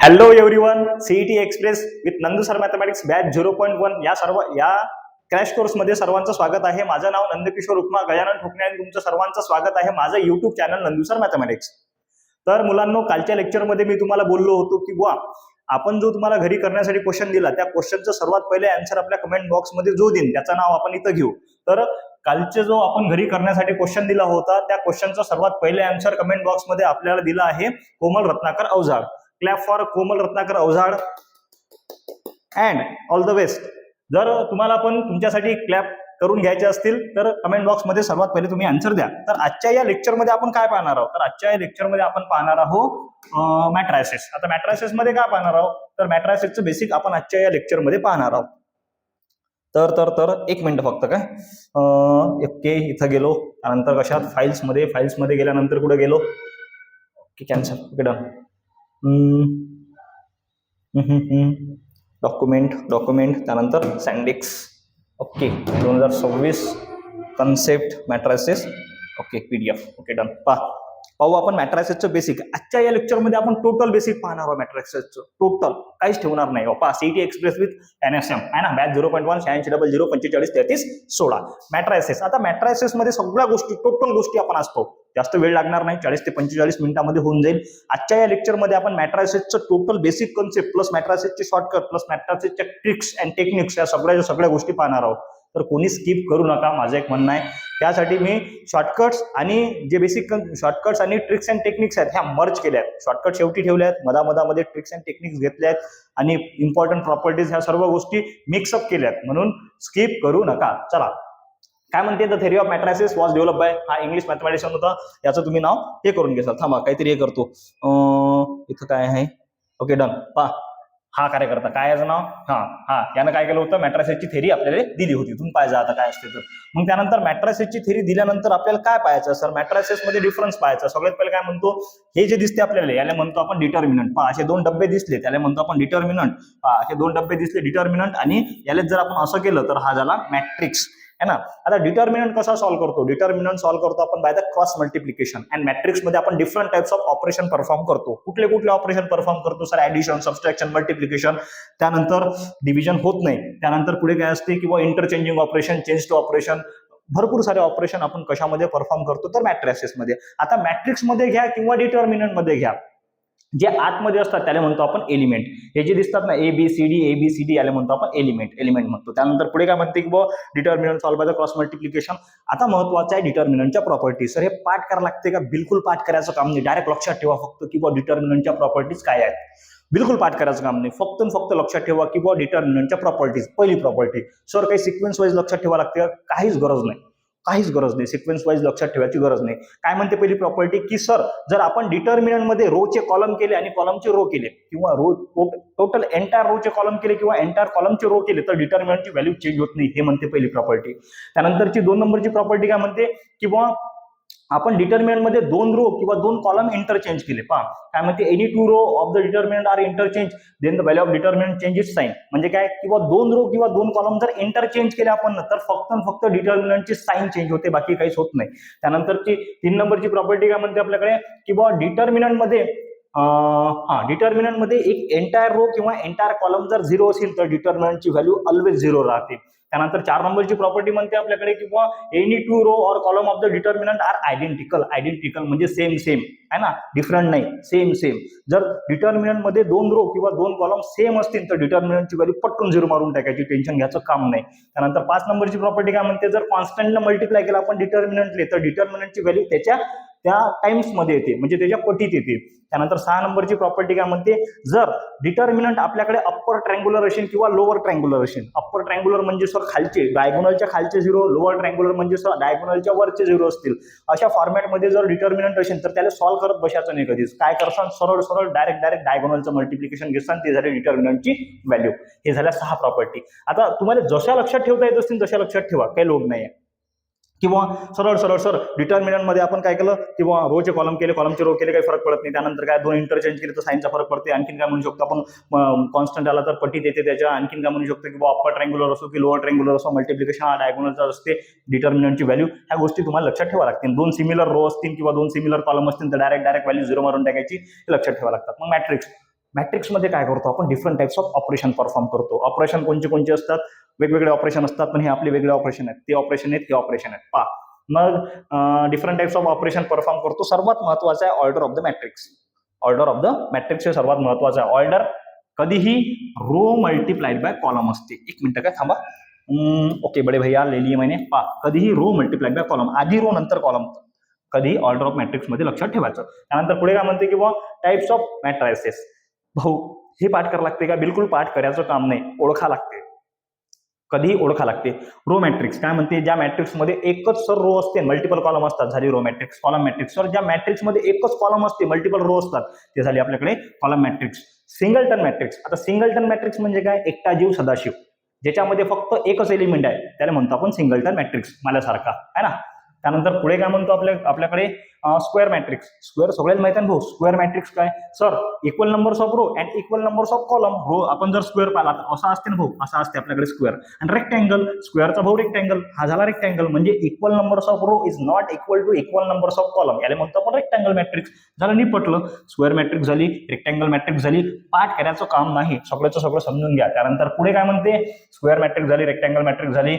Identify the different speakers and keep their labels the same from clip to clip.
Speaker 1: Hello everyone, CET express with Nandu sir mathematics batch 0.1 या crash कोर्समध्ये सर्वांचं स्वागत आहे. माझं नाव नंदकिशोर उपमा गजानन ठोकणे आणि तुमचं सर्वांचं स्वागत आहे माझं YouTube channel Nandu sir mathematics. तर मुलांनो, कालच्या लेक्चरमध्ये मी तुम्हाला बोललो होतो की आपण जो तुम्हाला घरी करण्यासाठी क्वेश्चन दिला त्या क्वेश्चनचं सर्वात पहिले आन्सर आपल्या कमेंट बॉक्समध्ये जो देईन त्याचं नाव आपण इथं घेऊ. तर कालचे जो आपण घरी करण्यासाठी क्वेश्चन दिला होता त्या क्वेश्चनचा सर्वात पहिले आन्सर कमेंट बॉक्समध्ये आपल्याला दिला आहे Komal Ratnakar Avajad. Clap for Komal Ratnakar Avajad and all the best. जर तुम्हाला पण तुमच्यासाठी क्लॅप करून घ्यायचे असतील तर कमेंट बॉक्समध्ये सर्वात पहिले तुम्ही आन्सर द्या. तर आजच्या या लेक्चरमध्ये आपण काय पाहणार आहोत? तर आजच्या या लेक्चरमध्ये आपण पाहणार आहोत मॅट्रायसिस. आता मॅट्रायसिस मध्ये काय पाहणार आहोत? तर मॅट्रायसिसचं बेसिक आपण आजच्या या लेक्चरमध्ये पाहणार आहोत. तर एक मिनिट फक्त काय ओके, इथं गेलो त्यानंतर कशात फाईल्समध्ये गेल्यानंतर कुठे गेलो? Okay, cancel. Okay, done. Document त्यानंतर सँडिक्स. Okay, 2026 concept matrices. Okay, PDF. Okay, done. पाहू आपण मॅट्रायसिसचं बेसिक. आजच्या या लेक्चरमध्ये आपण टोटल बेसिक पाहणार आहोत मॅट्रायसिसचं. टोटल काहीच ठेवणार नाही. सीईटी एक्सप्रेस विथ एनएसएम आहे ना, बॅच 0.1 8600 45 33 16 मॅट्रायसिस. आता मॅट्रायसिस मध्ये सगळ्या गोष्टी टोटल गोष्टी आपण आज पाहू. जास्त वेळ लागणार नाही, 40 ते 45 मिनिटांमध्ये होऊन जाईल. आजच्या या लेक्चरमध्ये आपण मॅट्रायसिसचं टोटल बेसिक कन्सेप्ट प्लस मॅट्रायसिसचे शॉर्टकट प्लस मॅट्रायसिसच्या ट्रिक्स अँड टेक्निक्स या सगळ्या गोष्टी पाहणार आहोत. तर कोणी स्किप करू नका, माझं एक म्हणणं आहे. त्यासाठी मी शॉर्टकट्स आणि जे बेसिक शॉर्टकट्स आणि ट्रिक्स अँड टेक्निक्स आहेत ह्या मर्ज केल्या आहेत. शॉर्टकट शेवटी ठेवल्या आहेत, मधामध्ये ट्रिक्स अँड टेक्निक्स घेतल्या आहेत आणि इम्पॉर्टंट प्रॉपर्टीज ह्या सर्व गोष्टी मिक्सअप केल्या आहेत. म्हणून स्किप करू नका. चला, काय म्हणते? The theory of मॅट्रायसिस was develop by, हा इंग्लिश मॅथमॅटिशियन होता, याचं तुम्ही नाव हे करून घ्याल. थांबा, काहीतरी हे करतो. इथं काय आहे? Okay, done. हा कार्यकर्ता काय याचं नाव? यानं काय केलं होतं? मॅट्रायसिसची थेरी आपल्याला दिली होती. तुम्ही पाहिजे आता काय असते तर. मग त्यानंतर मॅट्रायसिसची थेरी दिल्यानंतर आपल्याला काय पाहायचं? सर, मॅट्रायसिस मध्ये डिफरन्स पाहायचा. सगळ्यात पहिले काय म्हणतो? हे जे दिसते आपल्याला याला म्हणतो आपण डिटर्मिनंट. असे दोन डब्बे दिसले त्याला म्हणतो आपण डिटर्मिनंट. असे दोन डब्बे दिसले डिटर्मिनंट, आणि याला जर आपण असं केलं तर हा झाला मॅट्रिक्स है ना. आता डिटर्मिनंट कसा सॉल्व्ह करतो? डिटर्मिनंट सॉल्व्ह करतो आपण by the cross multiplication. And matrix मध्ये आपण different types of operation perform करतो. कुठले ऑपरेशन परफॉर्म करतो? Sir, addition, subtraction, multiplication. त्यानंतर डिव्हिजन होत नाही. त्यानंतर पुढे काय असते? किंवा interchanging operation, change to operation, भरपूर सारे ऑपरेशन आपण कशामध्ये परफॉर्म करतो? तर मॅट्रिक्स मध्ये. आता मॅट्रिक्स मध्ये घ्या किंवा डिटर्मिनंट मध्ये घ्या, जे आतमध्ये असतात त्याला म्हणतो आपण एलिमेंट. हे जे दिसतात ना एबीसीडी याला म्हणतो आपण एलिमेंट म्हणतो. त्यानंतर पुढे काय म्हणते की determinant solve bye the cross multiplication. आता महत्वाचं आहे डिटर्मिनंटच्या प्रॉपर्टीज. सर, हे पाठ करायला लागते का? बिलकुल पाठ करायचं काम नाही. डायरेक्ट लक्षात ठेवा फक्त की डिटर्मिनंटच्या प्रॉपर्टीज काय आहेत. बिलकुल पाठ करायचं काम नाही. फक्त लक्षात ठेवा की डिटर्मिनंटच्या प्रॉपर्टीज. पहिली प्रॉपर्टी, सर काही सिक्वेन्स वाईज लक्षात ठेवा लागते? काहीच गरज नाही. सिक्वेन्स वाईज लक्षात ठेवायची गरज नाही. काय म्हणते पहिली प्रॉपर्टी? की सर, जर आपण डिटर्मिनंट मध्ये रोचे कॉलम केले आणि कॉलमचे रो केले, किंवा टोटल एंटायर रोचे कॉलम केले किंवा एंटायर कॉलमचे रो केले, तर डिटर्मिनंटची व्हॅल्यू चेंज होत नाही. हे म्हणते पहिली प्रॉपर्टी. त्यानंतरची 2 नंबरची प्रॉपर्टी काय म्हणते? किंवा आपण डिटर्मिनंट मध्ये 2 रो किंवा 2 कॉलम इंटरचेंज केले. काय म्हणते? Any 2 row of the determinant are interchange, then the value of determinant changes sign. म्हणजे काय? किंवा 2 रो किंवा 2 कॉलम जर इंटरचेंज केले आपण तर फक्त डिटर्मिनंटची साइन चेंज होते, बाकी काहीच होत नाही. त्यानंतरची 3 नंबरची प्रॉपर्टी काय म्हणते आपल्याकडे? किंवा डिटर्मिनंट मध्ये एक एंटायर रो किंवा एंटायर कॉलम जर 0 असेल तर डिटर्मिनंटची व्हॅल्यू ऑलवेज 0 राहते. त्यानंतर 4 नंबरची प्रॉपर्टी म्हणते आपल्याकडे किंवा एनी 2 रो और column of the determinant are identical म्हणजे सेम आहे ना, डिफरंट नाही, सेम. जर डिटर्मिनंट मध्ये 2 रो किंवा 2 कॉलम सेम असतील तर डिटर्मिनंटची व्हॅल्यू पटकन 0 मारून टाकायची, टेन्शन घ्यायचं काम नाही. त्यानंतर 5 नंबरची प्रॉपर्टी काय म्हणते? जर कॉन्स्टंटला मल्टिप्लाय केला आपण डिटर्मिनंटले तर डिटर्मिनंटची व्हॅल्यू त्या टाइम्स मध्ये येते, म्हणजे त्याच्या पटीत येते. त्यानंतर 6 नंबरची प्रॉपर्टी काय म्हणते? जर डिटर्मिनंट आपल्याकडे अप्पर ट्रँग्युलर असेल किंवा लोअर ट्रँग्युलर असेल. अप्पर ट्रँग्युलर म्हणजे सर खालचे, डायगोनलच्या खालचे 0, लोअर ट्रँग्युलर म्हणजे सर डायगोनलच्या वरचे 0 असतील. अशा फॉर्मॅटमध्ये जर डिटर्मिनंट असेल तर त्याला सॉल्व्ह करत बसायचं नाही कधीच. काय करसान? सरळ डायरेक्ट डायगोनलचं मल्टिप्लिकेशन घेसान, ते झाले डिटर्मिनंटची व्हॅल्यू. हे झाल्या 6 प्रॉपर्टी. आता तुम्हाला जशा लक्षात ठेवता येत असतील तशा लक्षात ठेवा, काही लोड नाही. किंवा सरळ डिटर्मिनंट मध्ये आपण काय केलं? किंवा रोचे कॉलम केले, कॉलमचे रो केले, काही फरक पडत नाही. त्यानंतर काय 2 इंटरचेंज केले तर साइनचा फरक पडते. आणखीन काय म्हणू शकतो आपण? कॉन्स्टंट आला तर पटीत येते त्याच्या. आणखीन काय म्हणू शकतो? किंवा अप्पर ट्रँग्युलर असो की लोअर ट्रँग्युलर असो, मल्टिप्लिकेशन हा डायगोनलचा असते. डिटर्मिनंटची व्हॅल्यू ह्या गोष्टी तुम्हाला लक्षात ठेवा लागतील. 2 सिमिलर रो असतील किंवा 2 सिमिलर कॉलम असतील तर डायरेक्ट व्हॅल्यू 0 मारून टाकायची, लक्षात ठेवा लागतात. मग मॅट्रिक्स मॅट्रिक्समध्ये काय करतो आपण, different types of operation perform करतो. ऑपरेशन कोणते कोणते असतात, वेगवेगळे ऑपरेशन असतात, पण हे आपले वेगळे ऑपरेशन आहेत, ते ऑपरेशन आहेत, हे ऑपरेशन आहेत. पहा मग different types of operation perform करतो. सर्वात महत्वाचं आहे order of the matrix. Order of the matrix हे सर्वात महत्वाचं आहे. ऑर्डर कधीही रो मल्टीप्लाइड बाय कॉलम असते. एक मिनिट काय थांबा. ओके बडे भैया ले लिए मैंने. पहा कधीही रो मल्टीप्लाइड बाय कॉलम, आधी रो नंतर कॉलम, कधी ऑर्डर ऑफ मॅट्रिक्स मध्ये लक्षात ठेवायचं. त्यानंतर पुढे काय म्हणते की टाइप्स ऑफ मॅट्रायसेस. भाऊ हे पाठ करावं लागते का, बिलकुल पाठ करायचं काम नाही, ओळखा लागते, कधी ओळखा लागते. रो मॅट्रिक्स काय म्हणते, ज्या मॅट्रिक्स मध्ये एकच सर रो असते, मल्टिपल कॉलम असतात, झाली row matrix. Column matrix sir ज्या मॅट्रिक्स मध्ये एकच कॉलम असते, मल्टिपल रो असतात, ते झाली आपल्याकडे कॉलम मॅट्रिक्स. Singleton matrix. आता सिंगलटन मॅट्रिक्स म्हणजे काय, एकटा जीव सदाशिव, ज्याच्यामध्ये फक्त एकच एलिमेंट आहे, त्याला म्हणतो आपण सिंगलटन मॅट्रिक्स, माझ्यासारखा आहे ना. त्यानंतर पुढे काय म्हणतो आपल्याकडे स्क्वेअर मॅट्रिक्स. स्क्वेअर सगळ्यात माहिती आहे भाऊ. स्क्वेअर मॅट्रिक्स काय sir, equal numbers of row and equal numbers of column. Row आपण जर स्क्वेअर पाहिला असा असते ना भाऊ, असा असते आपल्याकडे स्क्वेअर. आणि रेक्टँगल, स्क्वेअरचा भाऊ रेक्टँगल, हा झाला रेक्टँगल. म्हणजे equal numbers of row is not equal to equal numbers of column, याला म्हणतो आपण रेक्टँगल मॅट्रिक्स. झालं निपटलं. स्क्वेअर मॅट्रिक्स झाली, रेक्टँगल मॅट्रिक्स झाली. पाठ करायचं काम नाही, सगळ्याचं सगळं समजून घ्या. त्यानंतर पुढे काय म्हणते, स्क्वेअर मॅट्रिक्स झाली, रेक्टँगल मॅट्रिक्स झाली.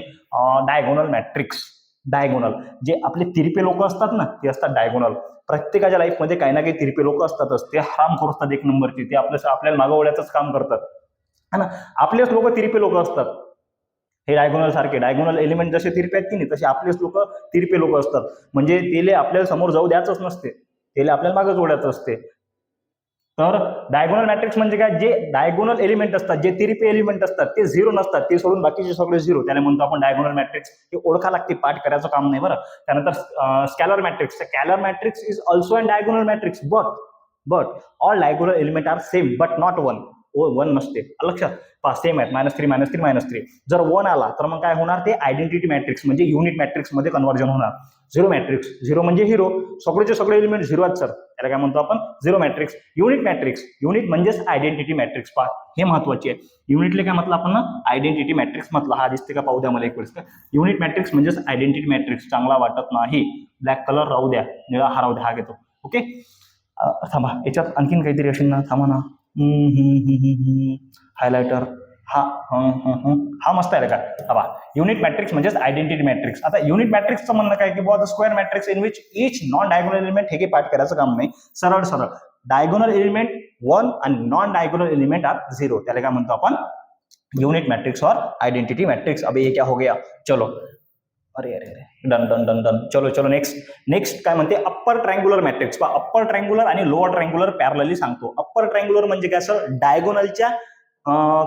Speaker 1: Diagonal matrix. डायगोनल जे आपले तिरपे लोक असतात ना, ते असतात डायगोनल. प्रत्येकाच्या लाईफमध्ये काही ना काही तिरपे लोक असतातच, ते हरामखोर असतात एक नंबरची, ते आपल्याला मागवण्याचंच काम करतात है ना. आपलेच लोक तिरपे लोक असतात, हे डायगोनल सारखे. डायगोनल एलिमेंट जसे तिरपे आहेत की नाही, तसे आपलेच लोक तिरपे लोक असतात. म्हणजे तेले आपल्याला समोर जाऊ द्यायचंच नसते, तेले आपल्याला मागे जोडायचं असते. तर डायगोनल मॅट्रिक्स म्हणजे काय, जे डायगोनल एलिमेंट असतात, जे तिरपे एलिमेंट असतात, ते झिरो नसतात, ते सोडून बाकीचे सगळे झिरो, त्याला म्हणतो आपण डायगोनल मॅट्रिक्स. हे ओळखा लागते, पाठ करायचं काम नाही बरं. त्यानंतर scalar matrix. Scalar matrix is also an diagonal matrix, but all diagonal element are same but not one. One नसते, लक्षात पहा. सेम आहेत, -3 -3 -3. जर 1 आला तर मग काय होणार, ते आयडेंटिटी मॅट्रिक्स म्हणजे युनिट मॅट्रिक्स मध्ये कन्व्हर्जन होणार. झिरो मॅट्रिक्स, झिरो म्हणजे हिरो, सगळेचे सगळे एलिमेंट झिरो आहेत सर, त्याला काय म्हणतो आपण zero matrix. Unit matrix, unit म्हणजेच आयडेंटिटी मॅट्रिक्स. पहा हे महत्वाचे आहे. युनिटले काय म्हटलं आपण, आयडेंटिटी मॅट्रिक्स म्हटलं. हा दिसते का, पाहू द्या मला एक वेळेस. युनिट मॅट्रिक्स म्हणजेच आयडेंटिटी मॅट्रिक्स. चांगला वाटत नाही, ब्लॅक कलर राहू द्या, निळा हा राहू द्या, हा घेतो. ओके थांबा, याच्यात आणखीन काहीतरी असेल ना, थांबा ना. हायलायटर, हा मस्त आहे का. हा युनिट मॅट्रिक्स म्हणजेच आयडेंटिटी मॅट्रिक्स. आता युनिट मॅट्रिक्सचं म्हणणं काय की बुवा square matrix in which each non diagonal element, हे काही पाठ करायचं काम नाही, सरळ सरळ डायगोनल एलिमेंट 1 आणि नॉन डायगोनल एलिमेंट आर 0, त्याला काय म्हणतो आपण यूनिट मैट्रिक्स और आइडेंटिटी मैट्रिक्स. अभी ये क्या हो गया, चलो अरे अरे अरे डन डन डन डन. चलो चलो नेक्स्ट काय म्हणते, अप्पर ट्रायंगुलर मॅट्रिक्स. पहा अप्पर ट्रायंगुलर आणि लोअर ट्रायंगुलर पॅरलली सांगतो. अप्पर ट्रायंगुलर म्हणजे काय सर, डायगोनलच्या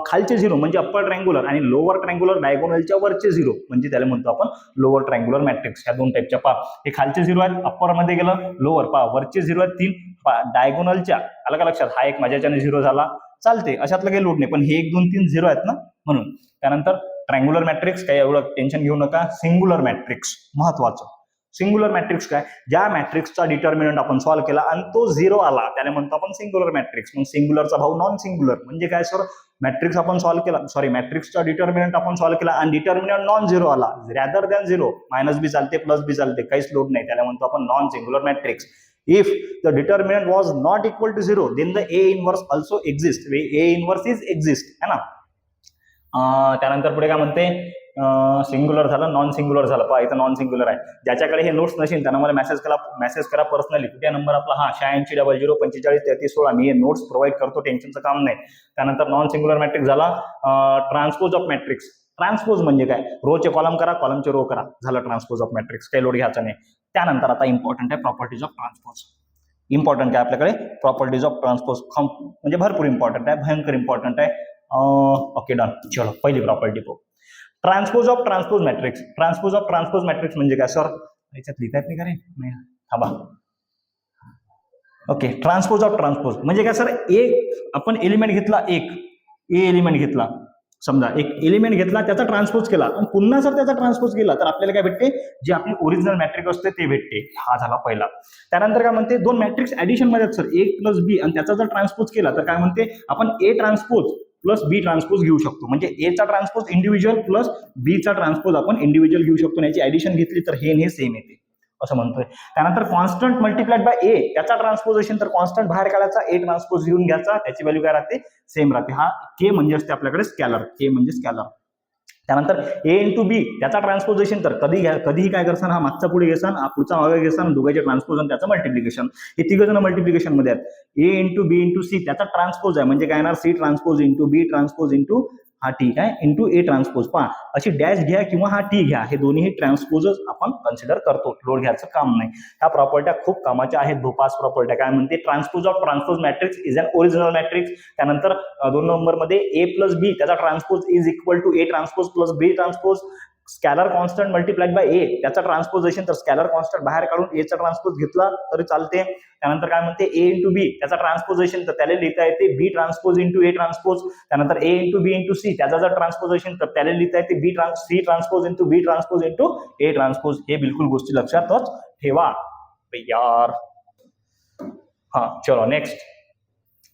Speaker 1: खालचे झिरो म्हणजे अप्पर ट्रायंगुलर, आणि लोअर ट्रायंगुलर डायगोनलच्या वरचे झिरो म्हणजे त्याला म्हणतो आपण लोअर ट्रायंगुलर मॅट्रिक्स. ह्या दोन टाईपच्या. पहा हे खालचे झिरो आहेत, अप्पर मध्ये गेलं लोअर. पहा वरचे झिरो आहेत 3 डायगोनलच्या, आलं का लक्षात. हा एक माझ्याच्याने झिरो झाला, चालते, अशातलं काही लोड नाही, पण हे 1 2 3 झिरो आहेत ना म्हणून. त्यानंतर ट्रायंगुलर मॅट्रिक्स, काही एवढं टेन्शन घेऊ नका. सिंग्युलर मॅट्रिक्स महत्वाचं. सिंग्युलर मॅट्रिक्स काय, ज्या मॅट्रिक्सचा डिटर्मिनंट आपण सॉल्व्ह केला आणि तो 0 आला त्याला म्हणतो आपण सिंग्युलर मॅट्रिक्स. मग सिंग्युलरचा भाऊ नॉन सिंग्युलर म्हणजे काय सर, मॅट्रिक्स आपण सॉल्व्ह केला, सॉरी मॅट्रिक्सचा डिटर्मिनंट आपण सॉल्व्ह केला आणि डिटर्मिनंट नॉन 0 आला, रॅदर दॅन 0, मायनस बी चालते प्लस बी चालते, काहीच लोड नाही, त्याला म्हणतो आपण non singular matrix. If the determinant was not equal to 0, then the A inverse also exists. A inverse is exist, है ना. त्यानंतर पुढे काय म्हणते, सिंग्युलर झालं, नॉन सिंग्युलर झालं. पहा इथं नॉन सिंग्युलर आहे. ज्याच्याकडे हे नोट्स नसेल त्यांना मला मेसेज करा पर्सनली. कुठे नंबर आपला, हा 8600453316. मी हे नोट्स प्रोव्हाइड करतो, टेन्शनचं काम नाही. त्यानंतर नॉन सिंग्युलर मॅट्रिक्स झाला. Transpose of matrix. ट्रान्सपोज म्हणजे काय, रोचे कॉलम करा, कॉलमचे रो करा, झालं ट्रान्सपोज ऑफ मॅट्रिक्स, काही लोड घ्यायचा नाही. त्यानंतर आता इम्पॉर्टंट आहे प्रॉपर्टीज ऑफ ट्रान्सपोज. इम्पॉर्टंट काय आपल्याकडे, प्रॉपर्टीज ऑफ ट्रान्सपोज म्हणजे भरपूर इम्पॉर्टंट आहे, भयंकर इम्पॉर्टंट आहे. Okay done. चलो पहिली प्रॉपर्टी पाहू, transpose of transpose matrix. Transpose of transpose matrix म्हणजे काय सर, याच्यात लिहिता येत नाही का रे, नाही थांबा. ओके, ट्रान्सपोज ऑफ ट्रान्सपोज म्हणजे काय सर, एक आपण एलिमेंट घेतला, एक ए एलिमेंट घेतला, समजा एक एलिमेंट घेतला, त्याचा ट्रान्सपोज केला आणि पुन्हा जर त्याचा ट्रान्सपोज केला तर आपल्याला काय भेटते, जे आपली ओरिजिनल मॅट्रिक्स असते ते भेटते. हा झाला पहिला. त्यानंतर काय म्हणते, दोन मॅट्रिक्स ऍडिशन मध्ये सर, ए प्लस बी, आणि त्याचा जर ट्रान्सपोज केला तर काय म्हणते आपण, ए ट्रान्सपोज प्लस बी ट्रान्सपोज घेऊ शकतो. म्हणजे ए चा ट्रान्सपोज इंडिव्हिज्युअल प्लस बी चा ट्रान्सपोज आपण इंडिव्हिज्युअल घेऊ शकतो. याची ऍडिशन घेतली तर हे सेम येते. असं म्हणतोय. त्यानंतर कॉन्स्टंट मल्टिप्लाइड बाय ए, त्याचा ट्रान्सपोजिशन, तर कॉन्स्टंट बाहेर काढायचा, ए ट्रान्सपोज घेऊन घ्यायचा, त्याची व्हॅल्यू काय राहते, सेम राहते. हा के म्हणजे असते आपल्याकडे स्कॅलर, के म्हणजे स्कॅलर. त्यानंतर ए इंटू बी, त्याचा ट्रान्सपोजिशन, तर कधीही काय करसान, हा मागचा पुढे घेसान, पुढचा मागे घेसान, दोघांचे ट्रान्सपोजन, त्याचं मल्टिप्लिकेशन. हे तिघ जण मल्टिप्लिकेशन मध्ये आहेत. ए इंटू बी इंटू सी, त्याचा ट्रान्सपोज आहे, म्हणजे काय येणार, C transpose into B transpose into हा टी काय इंटू ए ट्रान्सपोज. पहा अशी डॅश घ्या किंवा हा टी घ्या, हे दोन्ही ट्रान्सपोजच आपण कन्सिडर करतो, लोड घ्यायचं काम नाही. ह्या प्रॉपर्ट्या खूप कामाच्या आहेत. भोपास प्रॉपर्ट्या काय म्हणते, transpose of transpose matrix is an original matrix. त्यानंतर 2 नंबर मध्ये ए प्लस बी, त्याचा transpose is equal to A transpose plus B transpose. Scalar constant multiplied by A, त्याचा ट्रान्सपोजिशन, तर स्कॅलर कॉन्स्टंट बाहेर काढून एचा ट्रान्सपोज घेतला तरी चालते. त्यानंतर काय म्हणते, ए इंटू बी, त्याचा ट्रान्सपोजिशन, तर त्याला लिहिता येते बी ट्रान्सपोज इंटू ए ट्रान्सपोज. त्यानंतर ए इंटू बी इंटू सी, त्याचा जर ट्रान्सपोजिशन, तर त्याला लिहिता येते C transpose into B transpose into A transpose. हे बिलकुल गोष्टी लक्षातच ठेवा यार. हा चलो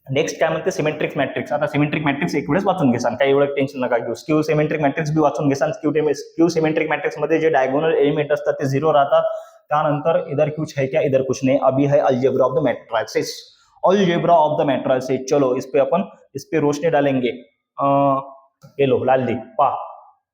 Speaker 1: नेक्स्ट काय म्हणते, सिमेट्रिक मॅट्रिक्स. आता सिमेट्रिक मॅट्रिक्स एक वेळेस वाचून घेसान, काही एवढं टेन्शन नका घेऊ. स्क्यू सिमेट्रिक मॅट्रिक्स बी वाचून घेसान. स्क्यू सिमेट्रिक मॅट्रिक्स मध्ये जे डायगोनल एलिमेंट असतात ते 0 राहतात. त्यानंतर इधर कुछ है क्या, इधर कुछ नहीं. अभी है algebra of the matrices. Algebra of the matrices, चलो इस पे रोशनी डालेंगे. ये लो लाल दी पा,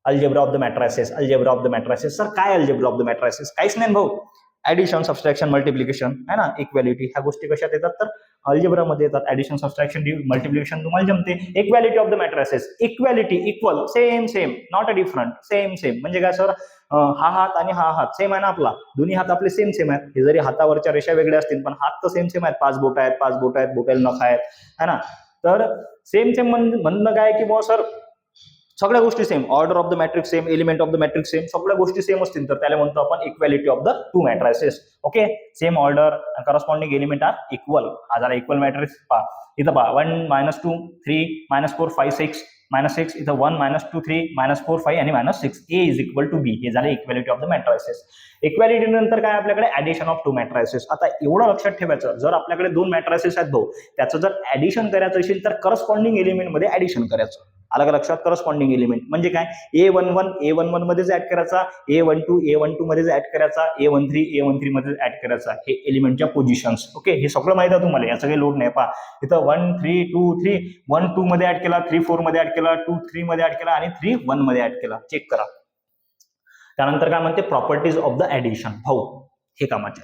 Speaker 1: algebra of the matrices. Algebra of the matrices, sir काय अलजेब्रा ऑफ द मैट्रिसेस, काहीच नाही भाऊ. ऍडिशन, सबट्रॅक्शन, मल्टिप्लिकेशन आहे ना, इक्वॅलिटी, ह्या गोष्टी कशात येतात, तर अल्जेब्रा मध्ये येतात. ऍडिशन, सबट्रॅक्शन, मल्टिप्लिकेशन तुम्हाला जमते. Equality of the matrices, equality, equal, same, not a different, same. म्हणजे काय सर, हा हात आणि हा हात सेम आहे ना आपला, दोन्ही हात आपले सेम आहेत. हे जरी हातावरच्या रेषा वेगळ्या असतील पण हात तर सेम आहेत. 5 बोट आहेत, बोटाला नख आहेत, है ना. तर सेम म्हणणं काय की बुवा सर सगळ्या गोष्टी same, order of the matrix same, element of the matrix same, सगळ्या गोष्टी सेम असतील तर त्याला म्हणतो आपण equality of the two matrices. Okay, same order, corresponding element are equal. हा झाला इक्वल मॅट्रिक्स. पहा इथं पहा 1 -2 3 -4 5 6 -6, इथं 1 -2 3 -4 5 आणि -6. ए इज इक्वल टू बी, हे झालं equality of the matrices. Equality नंतर काय आपल्याकडे, ऍडिशन ऑफ टू मॅट्रिसेस. आता एवढं लक्षात ठेवायचं, जर आपल्याकडे 2 मॅट्रिसेस आहेत भाऊ, त्याचं जर ऍडिशन करायचं असेल तर करस्पॉन्डिंग एलिमेंट मध्ये ऍडिशन करायचं. अलग लक्षात, करस्पॉन्डिंग एलिमेंट म्हणजे काय, A11 मध्येच ऍड करायचा, A12 मध्येच ऍड करायचा, A13 मध्येच ऍड करायचा. हे एलिमेंटच्या पोझिशन्स. ओके, हे सगळं माहिती आहे तुम्हाला, याचं काही लोड नाही. पहा इथं 1 3 2 3, 1 2 मध्ये ऍड केला, 3 4 मध्ये ऍड केला, 2 3 मध्ये ऍड केला आणि 3 1 मध्ये ऍड केला. चेक करा. त्यानंतर काय म्हणते, प्रॉपर्टीज ऑफ द ऍडिशन. भाऊ हे कामाचे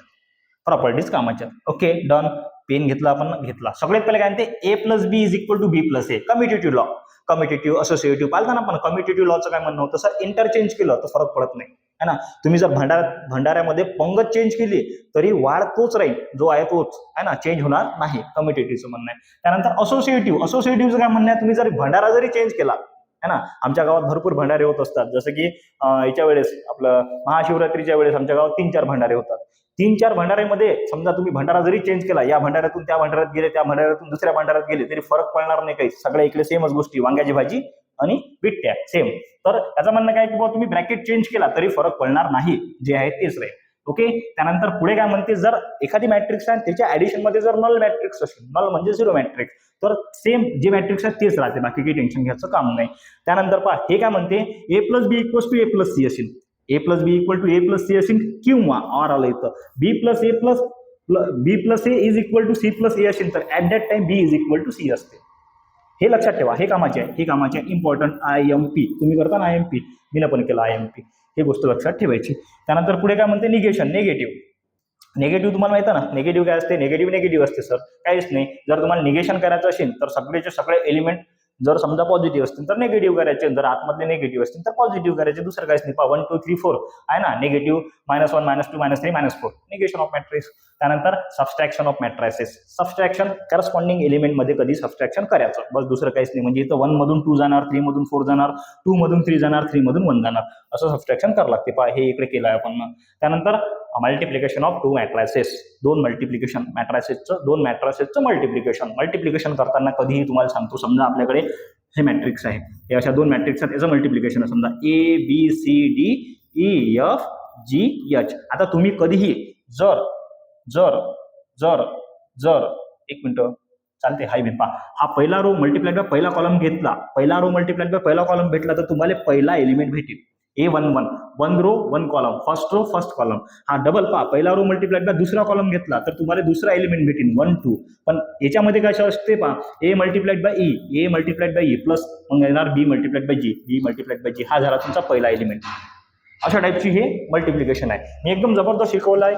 Speaker 1: प्रॉपर्टीज कामाच्या. Okay done. पेन घेतला आपण, घेतला. सगळ्यात पहिले काय म्हणते, A plus B is equal to B plus A. Commutative law, commutative associative पाहिलं ना आपण. कम्युटेटिव्ह लॉचं काय म्हणणं होतं, सर इंटरचेंज केलं तर फरक पडत नाही, है ना. तुम्ही जर भंडाऱ्यामध्ये पंगत चेंज केली तरी वाढ तोच राहील, जो आहे तोच, है ना, चेंज होणार नाही. कम्युटेटिव्हचं म्हणणं आहे. त्यानंतर असोसिएटिव्हचं काय म्हणणं आहे, तुम्ही जर भंडारा जरी चेंज केला, है ना. आमच्या गावात भरपूर भंडारे होत असतात, जसं की याच्या वेळेस आपलं महाशिवरात्रीच्या वेळेस आमच्या गावात 3-4 भंडारे होतात. 3-4 भंडाऱ्यामध्ये समजा तुम्ही भंडारा जरी चेंज केला, या भंडाऱ्यातून त्या भंडाऱ्यात गेले, त्या भंडाऱ्यातून दुसऱ्या भंडाऱ्यात गेले, तरी फरक पडणार नाही काही. सगळ्या इकडे सेमच गोष्टी, वांग्याची भाजी आणि बिट्ट्या सेम. तर त्याचं म्हणणं काय की बाबा तुम्ही ब्रॅकेट चेंज केला तरी फरक पडणार नाही, जे आहे तेच राहील. ओके, त्यानंतर पुढे काय म्हणते, जर एखादी मॅट्रिक्स आहे त्याच्या ऍडिशन मध्ये जर नल मॅट्रिक्स असेल, नल म्हणजे 0 मॅट्रिक्स, तर सेम जे मॅट्रिक्स आहे तेच राहते, बाकी काही टेन्शन घ्यायचं काम नाही. त्यानंतर पहा हे काय म्हणते, A plus B equals to A plus C असेल, A plus B equal to A plus C असेल, किंवा ऑर आलं इथं B plus A is equal to C plus A असेल, तर at that time B is equal to C असते. हे लक्षात ठेवा, हे कामाचे आहे, हे कामाचे आहे. इम्पॉर्टंट IMP तुम्ही करता ना, IMP मी पण केला IMP, ही गोष्ट लक्षात ठेवायची. त्यानंतर पुढे काय म्हणते, निगेशन, निगेटिव्ह तुम्हाला माहिती ना, निगेटिव्ह काय असते, निगेटिव्ह असते सर, काहीच नाही. जर तुम्हाला निगेशन करायचं असेल तर सगळेचे सगळे एलिमेंट जर समजा पॉझिटिव्ह असतील तर निगेटिव्ह करायचे, जर आतमधले निगेटिव्ह असतील तर पॉझिटिव्ह करायचे, दुसरं काहीच नाही. 1 2 3 4 आहे ना, निगेटिव्ह -1 -2 -3 -4, निगेशन ऑफ मॅट्रिक्स. त्यानंतर subtraction of matrices. Subtraction corresponding element मध्ये कधी सबस्ट्रॅक्शन करायचं, बस दुसरं काहीच नाही. म्हणजे इथं 1 मधून 2 जाणार, 3 मधून 4 जाणार, 2 मधून 3 जाणार, 3 मधून 1 जाणार, असं सबस्ट्रॅक्शन करावं लागते. पहा हे इकडे केलं आहे आपण. त्यानंतर multiplication of two matrices, 2 multiplication मॅट्रिसेसचं, 2 मॅट्रिसेसचं मल्टिप्लिकेशन करताना कधीही तुम्हाला सांगतो, समजा आपल्याकडे हे मॅट्रिक्स आहे, हे अशा 2 मॅट्रिक्स आहेत, याचं मल्टिप्लिकेशन आहे समजा ABCDEFGH. आता तुम्ही कधीही जर एक मिनिट चालते, हाय बेपा, हा पहिला रो मल्टिप्लाइड बाय पहिला कॉलम घेतला, पहिला रो मल्टिप्लाइड बाय पहिला कॉलम भेटला, तर तुम्हाला पहिला एलिमेंट भेटेल. A11 1 row 1 column, first row first column. हा डबल पहा, पहिला रो मल्टिप्लाइड बाय दुसरा कॉलम घेतला तर तुम्हाला दुसरा एलिमेंट भेटेल 1 2. पण याच्यामध्ये काय असते पहा, A multiplied by E, A multiplied by E plus मग येणार B multiplied by G, B multiplied by G. हा झाला तुमचा पहिला एलिमेंट. अशा टाईपची हे मल्टिप्लिकेशन आहे. मी एकदम जबरदस्त शिकवलं आहे,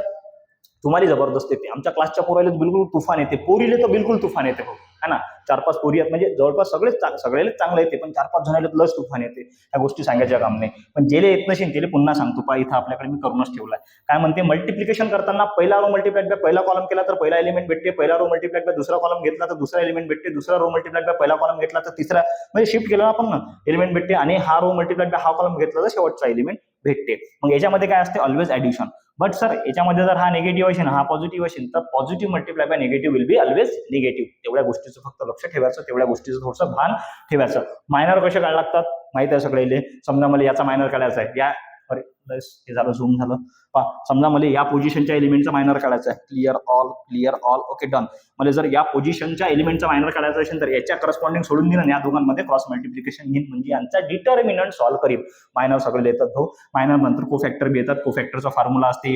Speaker 1: तुम्हाला जबरदस्त येते. आमच्या क्लासच्या पोराला बिलकुल तुफान येते, पोरीले तर बिलकुल तुफान येते हो, है ना. 4-5 पोरी आहेत म्हणजे जवळपास सगळ्याला चांगलं येते, पण 4-5 जणांना लस तुफान येते. त्या गोष्टी सांगायच्या काम नाही. पण जेले येत नसेल त्याला पुन्हा सांगतो पहा, इथं आपल्याकडे मी करूनच ठेवलाय. काय म्हणते, मल्टिप्लिकेशन करताना पहिला रो मल्टिप्लाइड बाय पहिला कॉलम केला तर पहिला एलिमेंट भेटते, पहिला रो मल्टिप्लाइड बाय दुसरा कॉलम घेतला तर दुसरा एलिमेंट भेटते, दुसरा रो मल्टिप्लाइड बाय पहिला कॉलम घेतला तर तिसरा, म्हणजे शिफ्ट केला आपण ना, एलिमेंट भेटते. आणि हा रो मल्टिप्लाइड बाय हा कॉलम घेतला तर शेवटचा एलिमेंट भेटते. मग याच्यामध्ये काय असते, ऑलवेज ऍडिशन. बट सर याच्यामध्ये जर हा निगेटिव्ह असेल, हा पॉझिटिव्ह असेल, तर positive multiply by negative will be always negative. तेवढ्या गोष्टीचं फक्त लक्ष ठेवायचं, तेवढ्या गोष्टीचं थोडंसं भान ठेवायचं. मायनर कसे काढ लागतात माहित आहे सगळ्याले. समजा मला याचा मायनर काढायचा आहे, या अरे हे झालं झूम झालं पहा, समजा मला या पोझिशनच्या एलिमेंटचा मायनर काढायचा आहे. Clear all okay done. मला जर या पोझिशनच्या एलिमेंटचा मायनर काढायचा असेल तर याच्या करस्पॉन्डिंग सोडून दिलं, या दोघांमध्ये क्रॉस मल्टिप्लिकेशन घेईन, म्हणजे यांचा डिटर्मिनंट सॉल्व्ह करीन. मायनर सगळे येतात भाऊ, मायनर नंतर कोफॅक्टर बी येतात. कोफॅक्टरचा फॉर्म्युला असते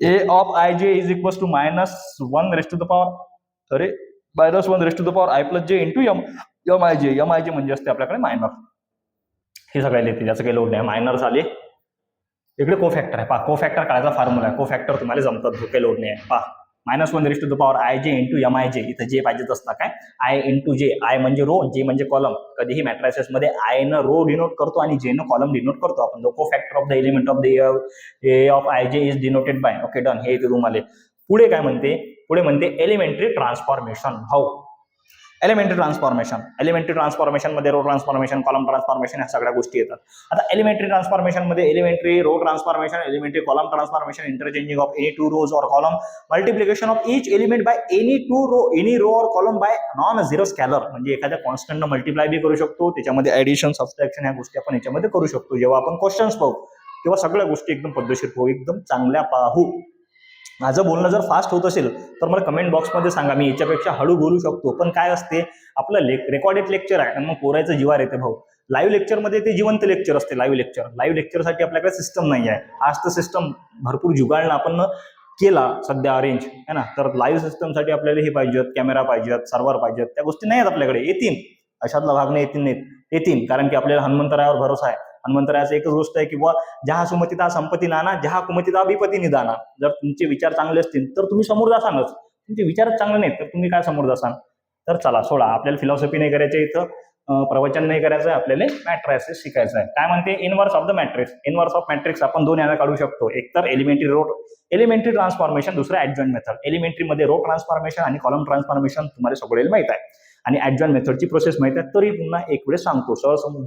Speaker 1: A of I J is equal to -1 raised to the power -1 raised to the power I plus J into M I J. M I J म्हणजे असते आपल्याकडे मायनर. हे सगळ्याला येते, त्याचं काही लोड नाही. मायनर झाले. इकडे कोफॅक्टर आहे पहा, कोफॅक्टर काढायचा फॉर्म्युला आहे. कोफॅक्टर तुम्हाला जमतात, काही लोड नाही आहे पहा. -1 raised to the power I J into M I J. इथं जे पाहिजेच असतं काय, आय इंटू जे. आय म्हणजे रो, जे म्हणजे कॉलम. कधीही मॅट्रायसेस मध्ये आय न रो डिनोट करतो आणि जे न कॉलम डिनोट करतो आपण. The cofactor of the element of the A of I J is denoted by. Okay done. हे येते तुम्हाला. पुढे काय म्हणते, पुढे म्हणते एलिमेंटरी ट्रान्सफॉर्मेशन. भाऊ एलिमेंटरी ट्रान्सफॉर्मेशन मध्ये रो ट्रान्सफॉर्मेशन, कॉलम ट्रान्सफॉर्मेशन ह्या सगळ्या गोष्टी येतात. आता एलिमेंटरी ट्रान्सफॉर्मेशन मध्ये elementary row transformation, elementary column transformation, interchanging of any 2 rows और column, multiplication of each element by any 2 row और column bye non zero scalar. म्हणजे एखाद्या कॉन्स्टंट मल्टिप्लाय बी करू शकतो, त्याच्यामध्ये ऍडिशन सबट्रॅक्शन ह्या गोष्टी आपण याच्यामध्ये करू शकतो. जेव्हा आपण क्वेश्चन्स पाहू तेव्हा सगळ्या गोष्टी एकदम पद्धतशीर पाहू, एकदम चांगल्या पाहू. माझं बोलणं जर फास्ट होत असेल तर मला कमेंट बॉक्समध्ये सांगा, मी याच्यापेक्षा हळू बोलू शकतो. पण काय असते, आपलं रेकॉर्डेड लेक्चर आहे आणि मग पोरायचं जीवार येते भाऊ. लाईव्ह लेक्चरमध्ये ते जिवंत लेक्चर असते. लाईव्ह लेक्चरसाठी आपल्याकडे सिस्टम नाही आहे. आज तर सिस्टम भरपूर जुगाडणं आपण केला सध्या अरेंज आहे ना. तर लाईव्ह सिस्टमसाठी आपल्याला हे पाहिजेत, कॅमेरा पाहिजेत, सर्व्हर पाहिजेत. त्या गोष्टी नाही आहेत आपल्याकडे. येतील, अशातला भाग नाही, येतील कारण की आपल्याला हनुमंतरायावर भरोसा आहे. हनुमंतरायाचं एकच गोष्ट आहे की बुवा, जहा सुमतिता संपत्ती नाना, जहा कुमतिता विपत्ती निदाना. जर तुमचे विचार चांगले असतील तर तुम्ही समोर जासानच. तुमचे विचारच चांगले नाहीत तर तुम्ही काय समोर जासान. तर चला सोडा, आपल्याला फिलॉसॉफी नाही करायची इथं, प्रवचन नाही करायचं आहे, आपल्याला मॅट्रिसेस शिकायचं आहे. काय म्हणते, inverse of the matrix. Inverse of matrix आपण 2 याला काढू शकतो. एक तर एलिमेंटरी ट्रान्सफॉर्मेशन, दुसरं ऍडजॉइंट मेथड. एलिमेंटरी मध्ये रो ट्रान्सफॉर्मेशन आणि कॉलम ट्रान्सफॉर्मेशन तुम्हाला सगळ्याला माहित आहे, आणि ऍडजॉइंट मेथडची प्रोसेस माहित आहे. तरी पुन्हा एक वेळेस सांगतो,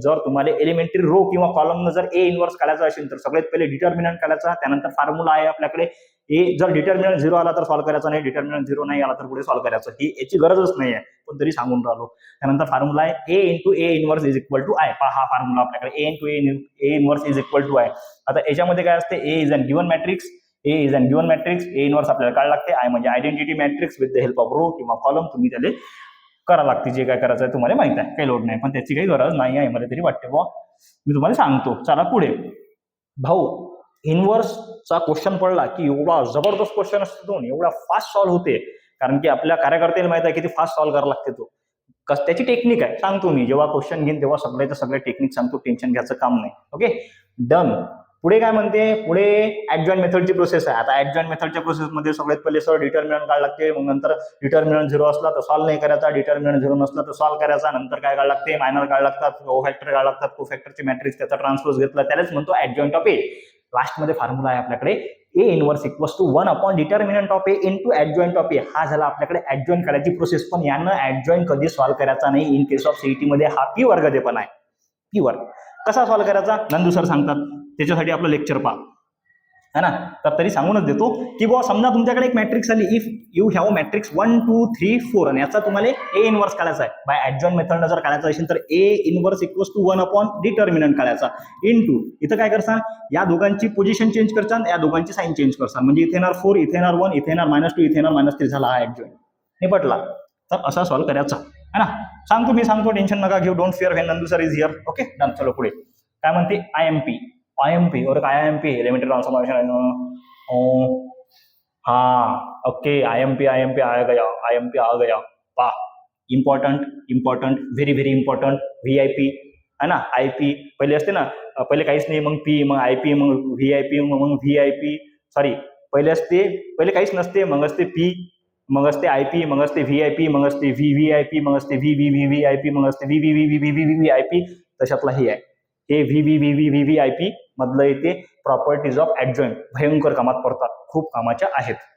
Speaker 1: जर तुम्हाला एलिमेंटरी रो किंवा कॉलमनं जर ए इनवर्स काढायचा असेल तर सगळ्यात पहिले डिटर्मिनंट काढायचा. त्यानंतर फॉर्म्युला आहे आपल्याकडे. ए जर डिटर्मिनंट 0 आला तर सॉल्व्ह करायचा नाही, डिटर्मिनंट 0 नाही आला तर पुढे सॉल्व्ह करायचं. ही याची गरजच नाही आहे, पण तरी सांगून राहिलो. त्यानंतर फॉर्म्युला आहे A into A inverse is equal to I. पहा हा फॉर्म्युला आपल्याकडे, A into A inverse is equal to I. आता याच्यामध्ये काय असते, A is an given matrix. A inverse आपल्याला काढायला लागते. आय म्हणजे identity matrix with the help of row किंवा कॉलम. तुम्ही त्याला करा लागते, जे काय करायचं आहे तुम्हाला माहित आहे, काही लोड नाही, पण त्याची काही गरज नाही आहे मला तरी वाटते बुवा. मी तुम्हाला सांगतो. चला पुढे भाऊ, इनवर्सचा क्वेश्चन पडला की एवढा जबरदस्त क्वेश्चन असतो तो, एवढा फास्ट सॉल्व्ह होते. कारण की आपल्या कार्यकर्त्याला माहित आहे किती फास्ट सॉल्व्ह करायला लागते तो. त्याची टेक्निक आहे, सांगतो मी. जेव्हा क्वेश्चन घेईन तेव्हा सगळे टेक्निक सांगतो, टेन्शन घ्यायचं काम नाही. Okay done. पुढे काय म्हणते, पुढे ऍडजॉइंट मेथडची प्रोसेस आहे. आता ऍडजॉइंट मेथडच्या प्रोसेसमध्ये सगळ्यात पहिले सर डिटर्मिनंट काढ लागते. मग नंतर डिटर्मिनंट 0 असला तर सॉल्व्ह नाही करायचा, डिटर्मिनंट 0 नसला तर सॉल्व्ह करायचा. नंतर काय काढ लागते, मायनर काढ लागतात, कोफॅक्टर काढ लागतात. कोफॅक्टरची मॅट्रिक्स त्याचा ट्रान्सपोज घेतला, त्यालाच म्हणतो ऍडजॉइंट ऑफ ए. लास्ट मध्ये फॉर्म्युला आहे आपल्याकडे, A inverse equals to 1 upon determinant of A into adjoint of A. हा झाला आपल्याकडे ऍडजॉइंट काढायची प्रोसेस. पण यानं ऍडजॉइंट कधी सॉल्व्ह करायचा नाही. इन केस ऑफ सीईटी मध्ये हा पी वर्गदेपण आहे. पी वर्ग कसा सॉल्व्ह करायचा नंदू सर सांगतात, त्याच्यासाठी आपलं लेक्चर पहा है ना. तर तरी सांगूनच देतो की बुवा, समजा तुमच्याकडे एक मॅट्रिक्स आली. इफ यू हॅव मॅट्रिक्स 1 2 3 4 आणि याचा तुम्हाला ए इनवर्स काढायचा आहे. बाय ऍडजॉइंट मेथडनं जर काढायचा असेल तर A inverse equals to 1 upon determinant काढायचा इंटू. इथं काय करसान, या दोघांची पोझिशन चेंज करसान, या दोघांची साइन चेंज करसान. म्हणजे इथे येणार 4, इथे येणार 1, इथे येणार -2, इथे येणार -3 झाला हा ऍडजॉइंट. हे पटला तर असा सॉल्व्ह करायचा है ना. सांगतो, टेन्शन नका घेऊ. Don't fear when Nandu sir is here. Okay done. चलो पुढे काय म्हणते, आयएमपी. IMP और काय IMP एलिमेंट्री ट्रांसफॉर्मेशन हाँ ओके IMP आ गया पा important important very very important VIP है ना IP पहिले असते ना पहिले काहीच नाही मग P मग IP मग VIP मग VIP सॉरी पहिले असते पहिले काहीच नसते मग असते P मग असते IP मग असते VIP मग असते VVIP मग असते VVVVIP मग असते VVVVVVIP तशातला हे आहे हे VVVVVIP मधलं येते प्रॉपर्टीज ऑफ ऍडजॉइंट भयंकर कामात पडतात खूप कामाच्या आहेत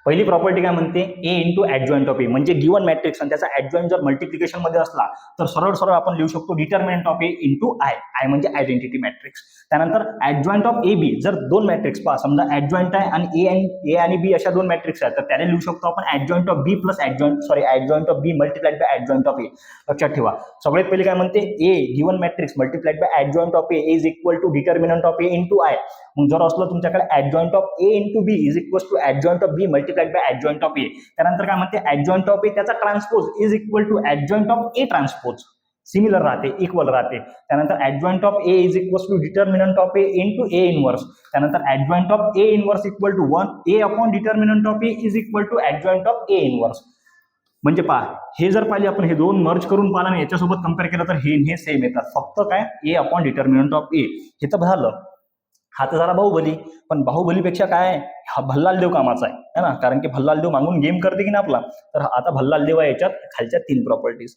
Speaker 1: पहिली प्रॉपर्टी काय म्हणते ए इंटू ऍडजॉइंट ऑफ ए म्हणजे गिवन मॅट्रिक्स आणि त्याचा ऍडजॉइंट जर मल्टिप्लिकेशन मध्ये असला तर सरळ सरळ आपण लिहू शकतो determinant of A into I म्हणजे आयडेंटिटी मॅट्रिक्स त्यानंतर ऍडजॉइंट ऑफ ए बी जर दोन मॅट्रिक्स पहा समजा ऍडजॉइंट आहे आणि ए आणि बी अशा दोन मॅट्रिक्स आहेत तर त्याने लिहू शकतो आपण adjoint of B plus adjoint of B multiplied by adjoint of A लक्षात ठेवा सगळ्यात पहिले काय म्हणते A given matrix multiplied by adjoint of A is equal to determinant of A into I मग जर असलं तुमच्याकडे adjoint of A into B is equal to adjoint of B multiplied by adjoint of A त्यानंतर काय म्हणते adjoint of A त्याचा transpose is equal to adjoint of A transpose similar राहते equal राहते त्यानंतर adjoint of A is equal to determinant of A into A inverse त्यानंतर adjoint of A inverse equal to 1 A upon determinant of A is equal to adjoint of A inverse म्हणजे पहा हे जर पाहिले आपण हे दोन मर्ज करून पाहिलं आणि याच्यासोबत कम्पेअर केलं तर हे सेम येतात फक्त काय ए अपॉन डिटर्मिनंट ऑफ ए हे तर झालं हा तर जरा बाहुबली पण बाहुबलीपेक्षा काय हा भल्लाल देव कामाचा आहे ना कारण की भल्लाल देव मागून गेम करते की ना आपला तर आता भल्लाल देव आहे याच्यात खालच्या तीन प्रॉपर्टीज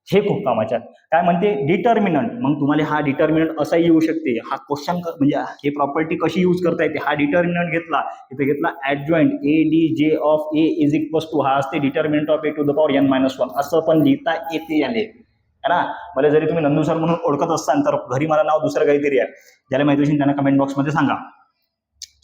Speaker 1: हे खूप कामाच्या काय म्हणते डिटर्मिनंट मग तुम्हाला हा डिटर्मिनंट असा येऊ शकते हा क्वेश्चन म्हणजे हे प्रॉपर्टी कशी यूज करता येते हा डिटर्मिनंट घेतला इथे घेतला adjoint ADJ of A is equal to हा असते determinant of A to the power n-1 असं पण लिहिता येते याले है ना मला जरी तुम्ही नंदू सर म्हणून ओळखत असाल तर घरी मला नाव दुसरं काहीतरी आहे ज्याला माहिती असेल त्यांना कमेंट बॉक्समध्ये सांगा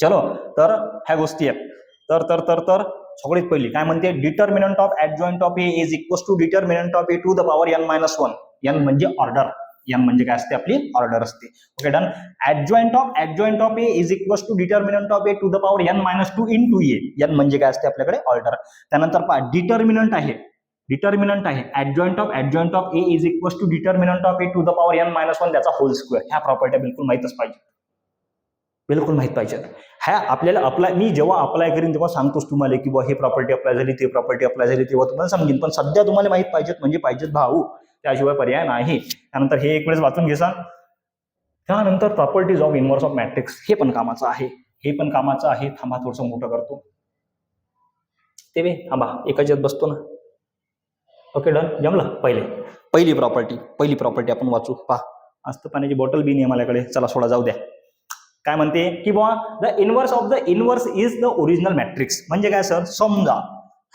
Speaker 1: चलो तर ह्या गोष्टी आहेत तर तर तर तर सगळ्यात पहिली काय म्हणते determinant of adjoint of A is equal to determinant of A to the power n-1 n म्हणजे ऑर्डर n म्हणजे काय असते आपली ऑर्डर असते okay done adjoint of A is equal to determinant of A to the power n-2 into A n म्हणजे काय असते आपल्याकडे ऑर्डर त्यानंतर पहा डिटर्मिनंट आहे adjoint of A is equal to determinant of A to the power n-1 त्याचा hole square ह्या property बिलकुल माहितच पाहिजे बिलकुल माहित पाहिजे ह्या आपल्याला अप्लाय मी जेव्हा अप्लाय करीन तेव्हा सांगतोच तुम्हाला की बुवा हे प्रॉपर्टी अप्लाय झाली ते प्रॉपर्टी अप्लाय झाली तेव्हा तुम्हाला समजेल पण सध्या तुम्हाला माहित पाहिजेत म्हणजे पाहिजेत भाऊ त्याशिवाय पर्याय नाही त्यानंतर हे एक वेळेस वाचून घेसा त्यानंतर properties of inverse of matrix हे पण कामाचं आहे थांबा थोडंसं मोठं करतो ते थांबा एकाच बसतो ना ओके डन जमलं पहिली प्रॉपर्टी आपण वाचू पहा असतं पाण्याची बॉटल बी नाही माझ्याकडे चला सोडा जाऊ द्या काय म्हणते की बुवा the inverse is the original matrix म्हणजे काय सर समजा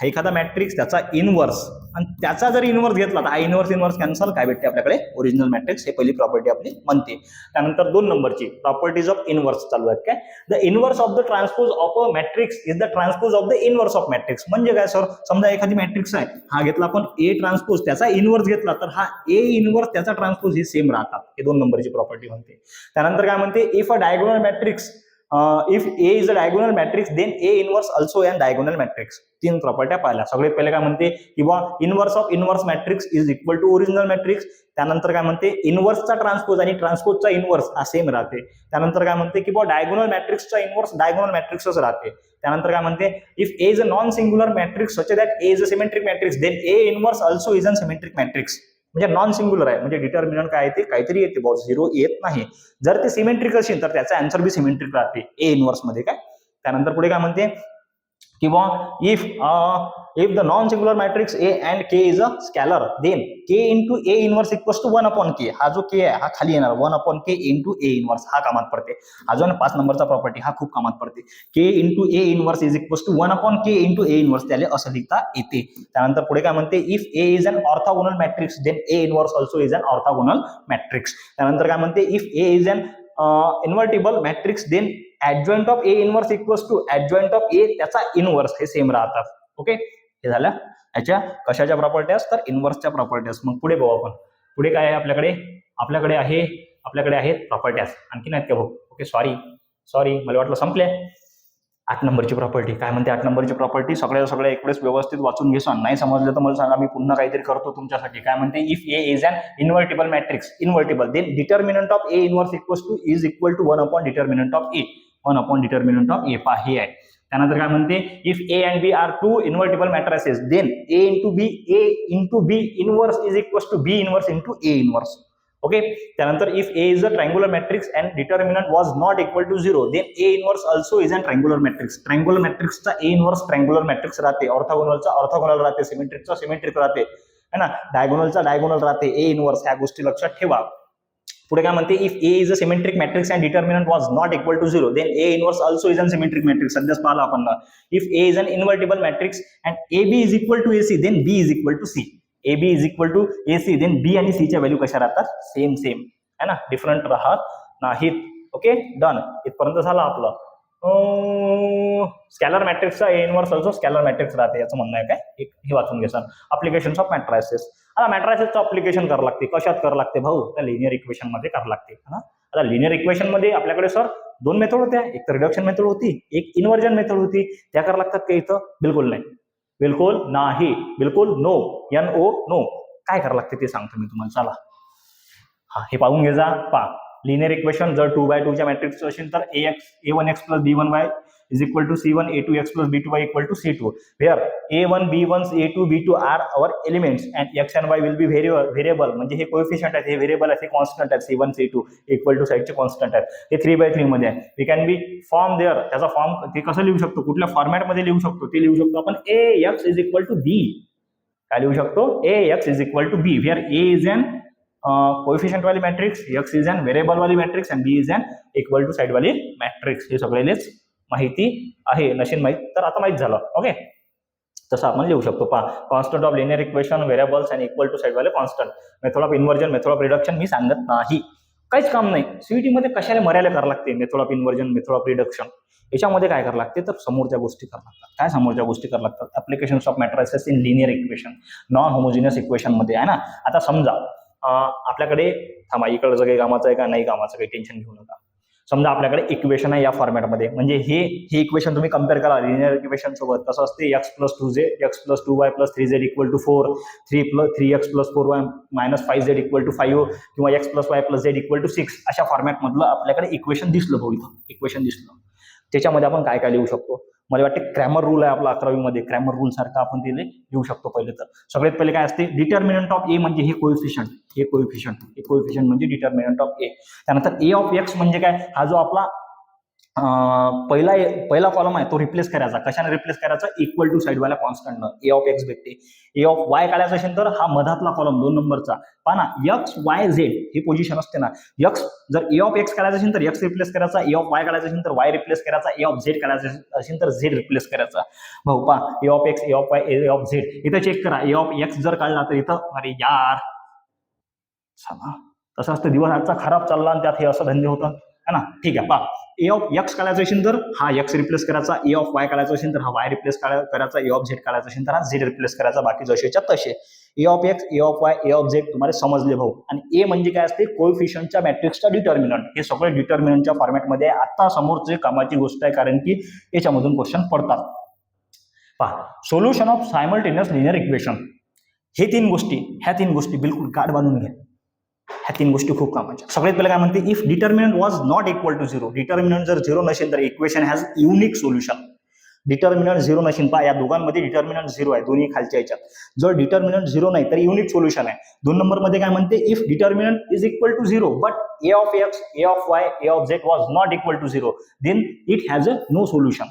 Speaker 1: हा एखादा मॅट्रिक्स त्याचा इनवर्स आणि त्याचा जर इनवर्स घेतला तर हा इनवर्स कॅन्सल काय भेटते आपल्याकडे ओरिजिनल मॅट्रिक्स हे पहिली प्रॉपर्टी आपली म्हणते त्यानंतर 2 नंबरची प्रॉपर्टीज ऑफ इनवर्स चालू आहेत काय the inverse of the transpose of a matrix is the transpose of the inverse of matrix म्हणजे काय सर समजा एखादी मॅट्रिक्स आहे हा घेतला आपण ए ट्रान्सपोज त्याचा इनवर्स घेतला तर हा ए इनवर्स त्याचा ट्रान्सपोज हे सेम राहतात हे 2 नंबरची प्रॉपर्टी म्हणते त्यानंतर काय म्हणते if a diagonal matrix if A is a diagonal matrix then A inverse also an diagonal matrix 3 प्रॉपर्ट्या पाहिल्या सगळ्यात पहिले काय म्हणते किंवा inverse of inverse matrix is equal to original matrix त्यानंतर काय म्हणते इनवर्सचा ट्रान्सपोज आणि ट्रान्सपोजचा इनवर्स हा सेम राहते त्यानंतर काय म्हणते किंवा डायगोनल मॅट्रिक्सचा इनवर्स डायगोनल मॅट्रिक्सच राहते त्यानंतर काय म्हणते if A is a non singular matrix such that A is a symmetric matrix then A inverse also is a symmetric matrix म्हणजे नॉन सिंग्युलर आहे म्हणजे डिटर्मिनंट काय येते काहीतरी येते बॉस 0 येत नाही जर ते सिमेट्रिक असेल तर त्याचा आन्सर बी सिमेट्रिक राहते ए इनवर्स मध्ये काय त्यानंतर पुढे काय म्हणते किंवा if the non-singular matrix A and K is a scalar then K into A inverse equals to 1 upon K हा जो K आहे हा खाली येणार 1 upon K into A inverse हा कामात पडते हा जो 5 नंबरचा प्रॉपर्टी हा खूप कामात पडते K into A inverse is equals to 1 upon K into A inverse त्याला असं लिहिता येते त्यानंतर पुढे काय म्हणते if A is an orthogonal matrix then A inverse also is an orthogonal matrix त्यानंतर काय म्हणते if A is an invertible matrix then adjoint of A inverse equals to adjoint of A त्याचा इनवर्स हे same राहतात okay हे झालं याच्या कशाच्या प्रॉपर्टीज तर इनवर्सच्या प्रॉपर्टीज मग पुढे बघू आपण पुढे काय आहे आपल्याकडे आहेत प्रॉपर्टीज आणखी नाहीत का भाऊ ओके सॉरी मला वाटलं संपले 8 नंबरची प्रॉपर्टी काय म्हणते? 8 नंबरची प्रॉपर्टी सगळ्या एक वेळेस व्यवस्थित वाचून घेसा. नाही समजलं तर मला सांगा, मी पुन्हा काहीतरी करतो तुमच्यासाठी. काय म्हणते? If A is an invertible matrix, invertible, then determinant of A inverse is equal to 1 upon determinant of A, 1 upon determinant of A. पहा हे आहे. त्यानंतर काय म्हणते? If A and B are two invertible matrices, then A into B inverse is equal to B inverse into A inverse. Okay. त्यानंतर if A is a triangular matrix and determinant was not equal to 0, then A inverse also is an triangular matrix. Triangular मॅट्रिक्सचा A inverse triangular matrix राहते, ऑर्थोगोनलचा orthogonal राहते, सिमेट्रिकचा symmetric राहते, है ना, डायगोनलचा diagonal राहते, ए inverse. ह्या गोष्टी लक्षात ठेवा. पुढे काय म्हणते? If A is a symmetric matrix and determinant was not equal to 0, then A inverse also is an symmetric matrix. सध्याच पाहिलं आपण. If A is an invertible matrix and A B is equal to A C, then B is equal to C. A B is equal to A C, then B आणि C च्या value कशा राहतात? Same same, है ना, different राहत नाहीत. Okay, done. इथपर्यंत झालं आपलं. स्कॅलर मॅट्रिक्सचा A inverse also scalar matrix राहते, याचं म्हणणं आहे. काय हे वाचून घ्या सर. Applications of matrices. आता मॅट्रायसेसचं अप्लिकेशन करावं लागते. कशात करावं लागते भाऊ? त्या लिनियर इक्वेशन मध्ये करावं लागते. आता लिनियर इक्वेशन मध्ये आपल्याकडे सर 2 मेथड होत्या. एक तर रिडक्शन मेथड होती, एक इन्व्हर्जन मेथड होती. त्या करावं लागतात का इथं? बिलकुल नाही, बिलकुल नाही, बिलकुल नो, NO नो. काय करावं लागते ते सांगतो मी तुम्हाला. चला हे पाहून घे जा. लिनियर इक्वेशन जर 2x2 च्या मॅट्रिक्स असेल तर a1x plus b1y is equal to c1 a2x plus b2y equal to c2, where a1 b1 a2 b2 are our elements and x and y will be variable. म्हणजे हे coefficient आहेत, हे variable आहेत, हे constant आहेत. c1 c2 equal to साईडचे constant आहेत. हे 3/3 मध्ये आहे. We can be form there. त्याचा फॉर्म ते कसं लिहू शकतो? कुठल्या फॉर्मॅटमध्ये लिहू शकतो? ते लिहू शकतो आपण ax is equal to b. काय लिहू शकतो? ax is equal to b, where a is an coefficient वाली matrix, x is an variable वाली matrix and b is an equal to side वाली मॅट्रिक्स. हे सगळेच माहिती आहे. नशीन माहित तर आता माहित झालं. ओके, तसं आपण लिहू शकतो. Constant of linear equation, variables and equal to side वाले constant. Method of inversion, method of reduction मी सांगत नाही, काहीच काम नाही. सीईटी मध्ये कशाला मर्यादा करावं लागते? Method of inversion, method of reduction. याच्यामध्ये काय करावं लागते? तर समोरच्या गोष्टी करावं लागतात. काय समोरच्या गोष्टी करावं लागतात? Applications of matrices in linear equation, non homogeneous equation मध्ये, आहे ना. आता समजा आपल्याकडे, थांबा, इकडचं काही कामाचं आहे का? नाही कामाचं, काही टेन्शन घेऊ नका. समजा आपल्याकडे इक्वेशन आहे या फॉर्मॅटमध्ये. म्हणजे हे इक्वेशन तुम्ही कम्पेअर करा लिनियर इक्वेशन सोबत. कसं असते? x plus 2z, x plus 2y plus 3z equal to 4, 3x plus 4y minus 5z equal to 5, किंवा x plus y plus z equal to 6. अशा फॉर्मॅट मधलं आपल्याकडे इक्वेशन दिसलं भाऊ. इथं इक्वेशन दिसलं. त्याच्यामध्ये आपण काय काय लिहू शकतो? मला वाटते क्रॅमर रूल आहे आपला 11वी मध्ये. क्रॅमर रूल सारखा आपण तिथे लिहू शकतो. पहिले तर सगळ्यात पहिले काय असते? डिटर्मिनंट ऑफ ए म्हणजे हे कोएफिशियंट, हे कोएफिशियंट म्हणजे डिटर्मिनंट ऑफ ए. त्यानंतर ए ऑफ एक्स म्हणजे काय? हा जो आपला पहिला कॉलम आहे तो रिप्लेस करायचा. कशाने रिप्लेस करायचा? इक्वल टू साइड वाला कॉन्स्टंट. ए ऑफ एक्स भेटते. ए ऑफ वाय काढायचा असेल तर हा मधातला कॉलम 2 नंबरचा. पहा ना, एक्स वाय झेड ही पोझिशन असते ना. एक्स जर ए ऑफ एक्स काढायचा असेल तर एक्स रिप्लेस करायचा, ए ऑफ वाय काढायचा असेल तर वाय रिप्लेस करायचा, ए ऑफ झेड काढायचा असेल तर झेड रिप्लेस करायचा. भाऊ पहा, A of X, A of Y, A of Z. इथं चेक करा. ए ऑफ एक्स जर काढला तर इथं, अरे यार तसं असतं. दिवस आजचा खराब चालला आणि त्यात हे असं धंदे होतं, है ना. ठीक आहे. पहा, ए ऑफ एक्स काढायचं असेल तर हा एक्स रिप्लेस करायचा, ए ऑफ वाय काढायचं असेल तर हा वाय रिप्लेस करायचा, ए ऑफ झेड काढायचं असेल तर हा झेड रिप्लेस करायचा. बाकी जसेच्या तसे. A of X, A of Y, A of Z तुम्हाला समजले भाऊ. आणि ए म्हणजे काय असते? कोएफिशियंटच्या मॅट्रिक्सचा डिटर्मिनंट. हे सगळे डिटर्मिनंटच्या फॉर्मॅटमध्ये आता समोरचे कामाची गोष्ट आहे, कारण की याच्यामधून क्वेश्चन पडतात. पहा, solution of simultaneous linear equation. हे 3 गोष्टी, ह्या 3 गोष्टी बिलकुल गाठ बांधून घ्या. ह्या 3 गोष्टी खूप कामाच्या. सगळ्यात पहिले काय म्हणते? If determinant was not equal to 0. Determinant जर 0 नसेल तर equation has unique solution. Determinant 0 नसेल, पहा या दोघांमध्ये डिटर्मिनंट 0 आहे, दोन्ही खालच्या ह्याच्यात. जर डिटर्मिनंट 0 नाही तर युनिक सोल्युशन आहे. 2 नंबर मध्ये काय म्हणते? If determinant is equal to 0 but A of X, A of Y, A of Z was not equal to 0, then it has a no solution.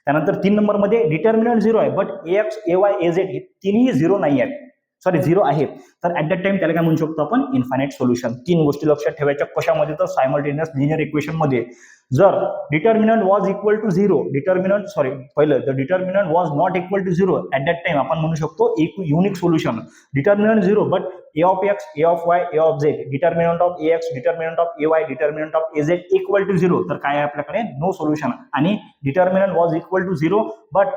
Speaker 1: त्यानंतर 3 नंबर मध्ये डिटर्मिनंट 0 आहे but A X, A Y, A Z हे तिन्ही 0 नाही आहेत, sorry 0 आहे, तर at that time त्याला काय म्हणू शकतो आपण? Infinite solution. 3 गोष्टी लक्षात ठेवायच्या. कशामध्ये? तर सायमल्टेनियस लिनियर इक्वेशन मध्ये. जर डिटर्मिनंट वॉज इक्वल टू 0, पहिलं the determinant was not equal to 0, at that time आपण म्हणू शकतो एक unique solution. Determinant 0 but A of X, A of Y, A of Z, determinant of A X, determinant of A Y, determinant of A Z equal to 0, तर काय आहे आपल्याकडे? No solution. आणि determinant was equal to 0 but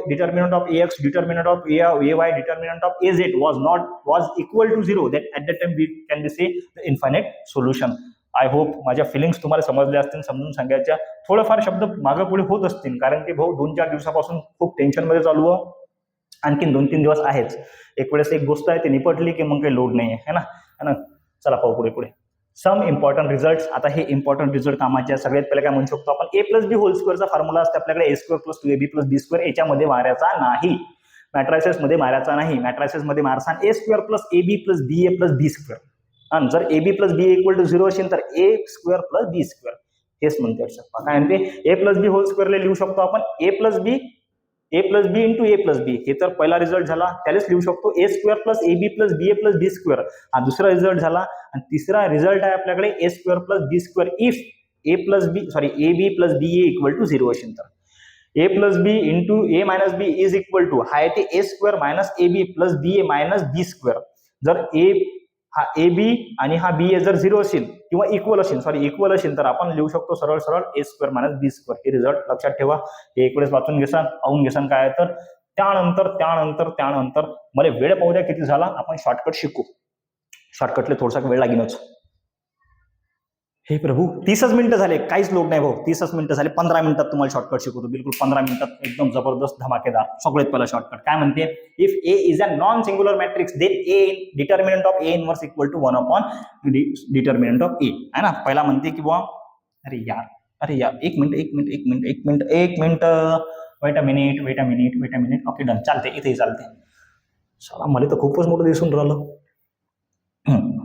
Speaker 1: determinant of A X, determinant of A Y, determinant of A Z was equal to 0, that at that time we can say the infinite solution. I hope माझ्या feelings तुम्हाला समजल्या असतील, समजून सांगायच्या. थोडंफार शब्द मागं पुढे होत असतील, कारण की भाऊ 2-4 दिवसापासून खूप टेन्शनमध्ये चालू आहे. आणखीन 2-3 दिवस आहेच. एक वेळेस एक गोष्ट आहे ती निपटली की मग काही लोड नाही आहे ना, है ना. चला पाहू पुढे पुढे. Some important result. आता हे इम्पॉर्टंट रिझल्ट कामाचे आहे. सगळ्यात पहिले काय म्हणू शकतो आपण, ए प्लस बी होल स्क्वेअरचा फॉर्म्युला असते आपल्याकडे, A square plus 2ab plus B square. याच्यामध्ये मारायचा नाही, मॅट्रायसेस मध्ये मारायचा नाही. मॅट्रायसेस मध्ये मारसान A square plus ab plus B A plus B square. आणि जर ab plus B equal to 0 असेल तर A square plus B square. हेच म्हणते काय म्हणते, ए प्लस बी होल स्क्वेअरला लिहू शकतो आपण A plus B into A plus B. हे तर पहिला रिझल्ट झाला, त्यालाच लिहू शकतो A square plus A B plus B A plus B square. हा दुसरा रिझल्ट झाला. आणि तिसरा रिझल्ट आहे आपल्याकडे A square plus B square if A B plus B A equal to 0 असेल तर. A plus B into A minus B is equal to हा येते A square minus A B plus B A minus B square. जर हा A B आणि हा बी ए जर 0 असेल किंवा इक्वल असेल तर आपण लिहू शकतो सरळ सरळ ए स्क्वेअर मायनस बी स्क्वेअर. हे रिझल्ट लक्षात ठेवा. हे एक वेळेस वाचून घेसान, पाहून घेसान काय आहे तर. त्यानंतर मला वेळ पाहू द्या किती झाला, आपण शॉर्टकट शिकू. शॉर्टकटले थोडासा वेळ लागेलच. हे प्रभू 30च मिनिटं झाले, काहीच लोड नाही भाऊ. 30च मिनिटं झाले. 15 मिनिटात तुम्हाला शॉर्टकट शिकवतो, बिलकुल 15 मिनिटात एकदम जबरदस्त धमाकेदार. सगळ्यात पहिला शॉर्टकट काय म्हणते, if A is a non singular matrix then A determinant of A inverse equal to 1 upon determinant of A. है ना. पहिला म्हणते की बुवा अरे यार एक minute wait a minute. Okay done. चालते, इथेही चालते. चला, मला तर खूपच मोठं दिसून राहिलं.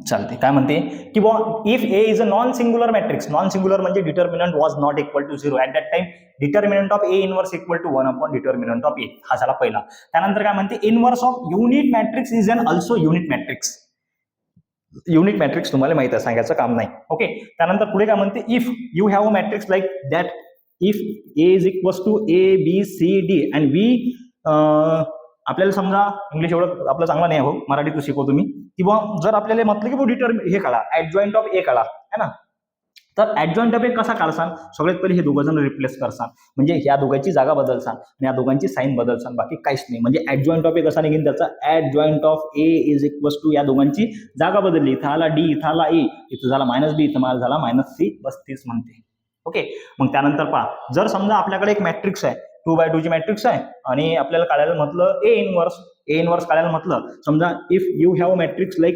Speaker 1: चालते. काय म्हणते की बुवा if A is a non singular matrix. Non singular म्हणजे determinant was not equal to 0 at that time. Determinant of A inverse equal to 1 upon determinant of A. हा झाला पहिला. त्यानंतर काय म्हणते, inverse of unit matrix is an also unit matrix. Unit matrix तुम्हाला माहित आहे, सांगायचं काम नाही. ओके. त्यानंतर पुढे काय म्हणते, if you have a matrix like that if A is equal to A B C D and we. आपल्याला समजा इंग्लिश एवढं आपलं चांगलं नाही हो, मराठीत शिकवतो मी. किंवा जर आपल्याला म्हटलं की हे काढा ऍडजॉइंट ऑफ ए काढा, है ना. तर ऍडजॉइंट ऑफ ए कसा काढसान, सगळ्यात पहिले हे दोघं जण रिप्लेस करसान, म्हणजे ह्या दोघांची जागा बदलसान आणि या दोघांची साईन बदलसान, बाकी काहीच नाही. म्हणजे ऍडजॉइंट ऑफ ए कसा निघेल त्याचा, adjoint of A is equal to या दोघांची जागा बदलली. इथं आला डी, इथं आला ए, इथं झाला मायनस बी, इथं मला झाला मायनस सी. बस तीच म्हणते. ओके. मग त्यानंतर पहा, जर समजा आपल्याकडे एक मॅट्रिक्स आहे, 2x2 ची मॅट्रिक्स आहे आणि आपल्याला काढायला म्हटलं ए इनवर्स काढायला म्हटलं, समजा if you have matrix like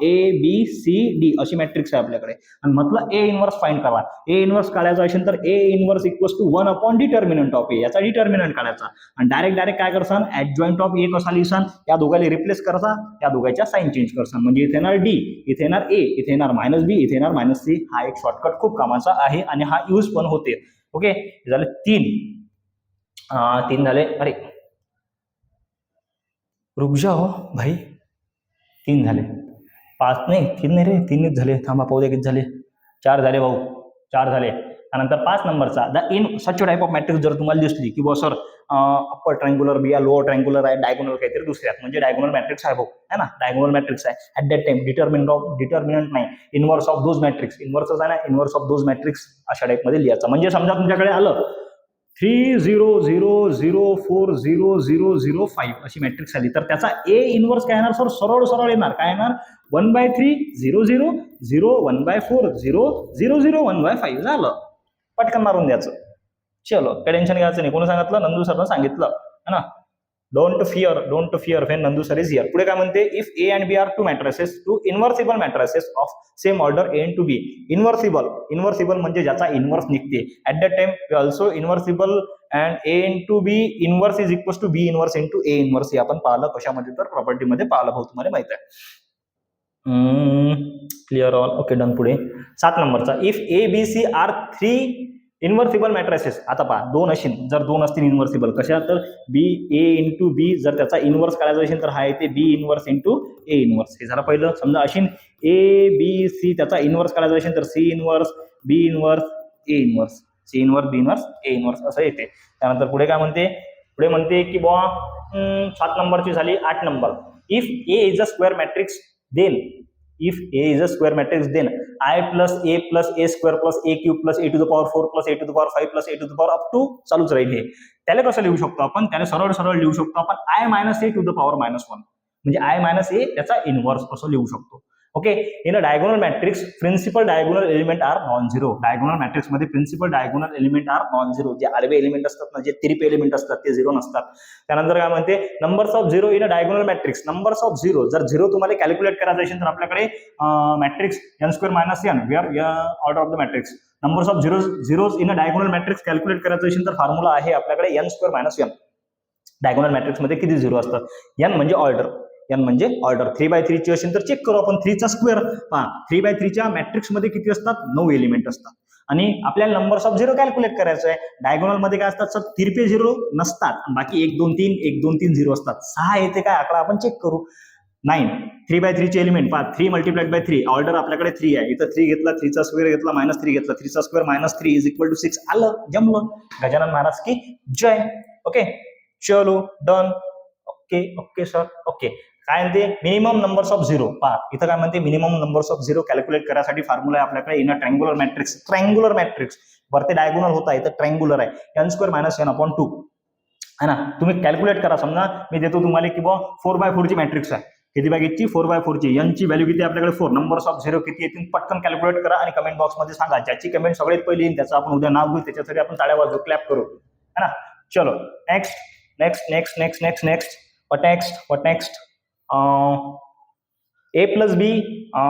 Speaker 1: A B C D अशी मॅट्रिक्स आहे आपल्याकडे आणि म्हटलं ए इनवर्स फाइंड करा. ए इनवर्स काढायचा असेल तर A inverse equals to 1 upon determinant of A. याचा डिटर्मिनंट काढायचा आणि डायरेक्ट काय करसान, ऍडजॉइंट ऑफ ए कसा लिहिसान, या दोघांना रिप्लेस करसा, या दोघांच्या साईन चेंज करसान. म्हणजे इथे येणार डी, इथे येणार ए, इथे येणार मायनस बी, इथे येणार मायनस सी. हा एक शॉर्टकट खूप कामाचा आहे आणि हा यूज पण होते. ओके. झाले 3 झाले. अरे रुक जाओ भाई, 3 झाले. 5 नाही, 3 नाही रे, 3च झाले. थांबा पाहू दे किती झाले. 4 झाले भाऊ, 4 झाले. त्यानंतर 5 नंबरचा the in such type of matrix जर तुम्हाला दिसली की बॉ सर अप्पर ट्रायंगुलर बी आहे, लोअर ट्रायंगुलर आहे, डायगोनल काहीतरी दुसऱ्यात, म्हणजे डायगोनल मॅट्रिक्स आहे भाऊ, है ना. डायगोनल मॅट्रिक्स आहे. ऍट दॅट टाइम डिटर्मिनंट नाही, इनवर्स ऑफ दोज मॅट्रिक्स, इनवर्सच आहे ना, इनवर्स ऑफ दोज मॅट्रिक्स अशा टाइप मध्ये लिहायचं. म्हणजे समजा तुमच्याकडे आलं 3 0 0 0 4 0 0 0 5 अशी मॅट्रिक्स आली तर त्याचा ए इनवर्स काय येणार सर, सरळ येणार. काय येणार, 1/3 0 0 0 1/4 0 0 0 1/5. झालं, पटकन मारून द्यायचं. चलो, काय टेन्शन घ्यायचं नाही. कोणी सांगितलं, नंदू सरनं सांगितलं, है ना. Don't fear when Nandu sir is here. पुढे काय म्हणते, if A and B are two matrices, two invertible matrices of same order A and two B. Invertible म्हणजे ज्याचा इन्व्हर्स निघते. At that time also invertible and A into B inverse is equal to B inverse into A inverse. हे आपण पाहिलं कशामध्ये, तर प्रॉपर्टीमध्ये पाहिलं भाऊ, तुम्हाला माहित आहे. Clear all. Okay done. पुढे 7 नंबरचा, if A B C are 3 invertible matrices. आता पहा, 2 असेल, जर 2 असतील इन्व्हर्सिबल कशा, तर बी ए इंटू बी, जर त्याचा इन्व्हर्स काढायचा असेल तर हा येते बी इन्व्हर्स इंटू ए इन्व्हर्स. हे जरा पहिलं समजा असेल ए बी सी, त्याचा इन्व्हर्स काढायचा असेल तर सी इन्व्हर्स बी इन्व्हर्स ए इन्व्हर्स, सी इन्व्हर्स बी इन्व्हर्स ए इन्व्हर्स असं येते. त्यानंतर पुढे काय म्हणते, पुढे म्हणते की बुवा 7 नंबरची झाली. 8 number, if A is a square matrix then if A is a square matrix then I plus a square plus a cube plus a to the power 4 plus a to the power 5 plus a to the power up to चालूच राहील. हे त्याला कसं लिहू शकतो आपण, त्याला सरळ लिहू शकतो आपण I minus a to the power -1, म्हणजे I minus a त्याचा इन्व्हर्स असं लिहू शकतो. Okay. In a diagonal matrix principal diagonal element are non zero. Diagonal matrix मध्ये principal diagonal element are non zero. जे आडवे एलिमेंट असतात ना, जे तिरपे एलिमेंट असतात ते झिरो नसतात. त्यानंतर काय म्हणते, numbers of zero in a diagonal matrix. Numbers of zero, जर झिरो तुम्हाला कॅल्क्युलेट करायचं असेल तर आपल्याकडे matrix N square minus N where order of the matrix. Numbers of zeros in a diagonal matrix calculate करायचं असेल तर फॉर्म्युला आहे आपल्याकडे N square minus N. Diagonal matrix मध्ये किती झिरो असतात? एन म्हणजे ऑर्डर. एन म्हणजे ऑर्डर. 3/3 ची असेल तर चेक करू आपण. 3 चा स्क्वेअर पहा. 3/3 मॅट्रिक्स मध्ये किती असतात? 9 एलिमेंट असतात. आणि आपल्याला नंबर्स ऑफ झिरो कॅल्क्युलेट करायचं आहे. डायगोनल मध्ये काय असतात? सर तिरपे झिरो नसतात. बाकी 1 2 3 1 2 3 झिरो असतात. 6 येते काय आकडा आपण चेक करू. 9 3/3 चे एलिमेंट पहा. 3 मल्टिप्लाइड बाय 3. ऑर्डर आपल्याकडे 3 आहे. इथं 3 घेतला, 3 चा स्क्वेअर घेतला, -3 घेतला. 3 चा स्क्वेअर -3 इज इक्वल टू 6. आलं, जमलं. गजानन महाराज की जय. ओके, चलो done. Okay okay sir. Okay. काय म्हणते, मिनिमम नंबर्स ऑफ झिरो. पहा इथं काय म्हणते, minimum numbers of zero calculate करायसाठी फॉर्म्युला आहे आपल्याकडे in a triangular matrix. Triangular matrix वरती डायगोनल होता, इथं ट्रँग्युलर आहे. N square minus N upon 2 है ना. तुम्ही कॅल्क्युलेट करा. समजा मी देतो तुम्हाला की 4/4 ची मॅट्रिक्स आहे. किती बाकीची? 4/4 ची. एन ची व्हॅल्यू किती आपल्याकडे? 4. नंबर्स ऑफ झिरो किती येतील? पटकन कॅल्क्युलेट करा आणि कमेंट बॉक्स मध्ये सांगा. ज्याची कमेंट सगळ्यात पहिली येईल त्याचं आपण उद्या नाव घेऊ, त्याच्यासाठी आपण टाळ्या वाजवू, क्लॅप करू, है ना. चलो next next next next next next what next? A plus B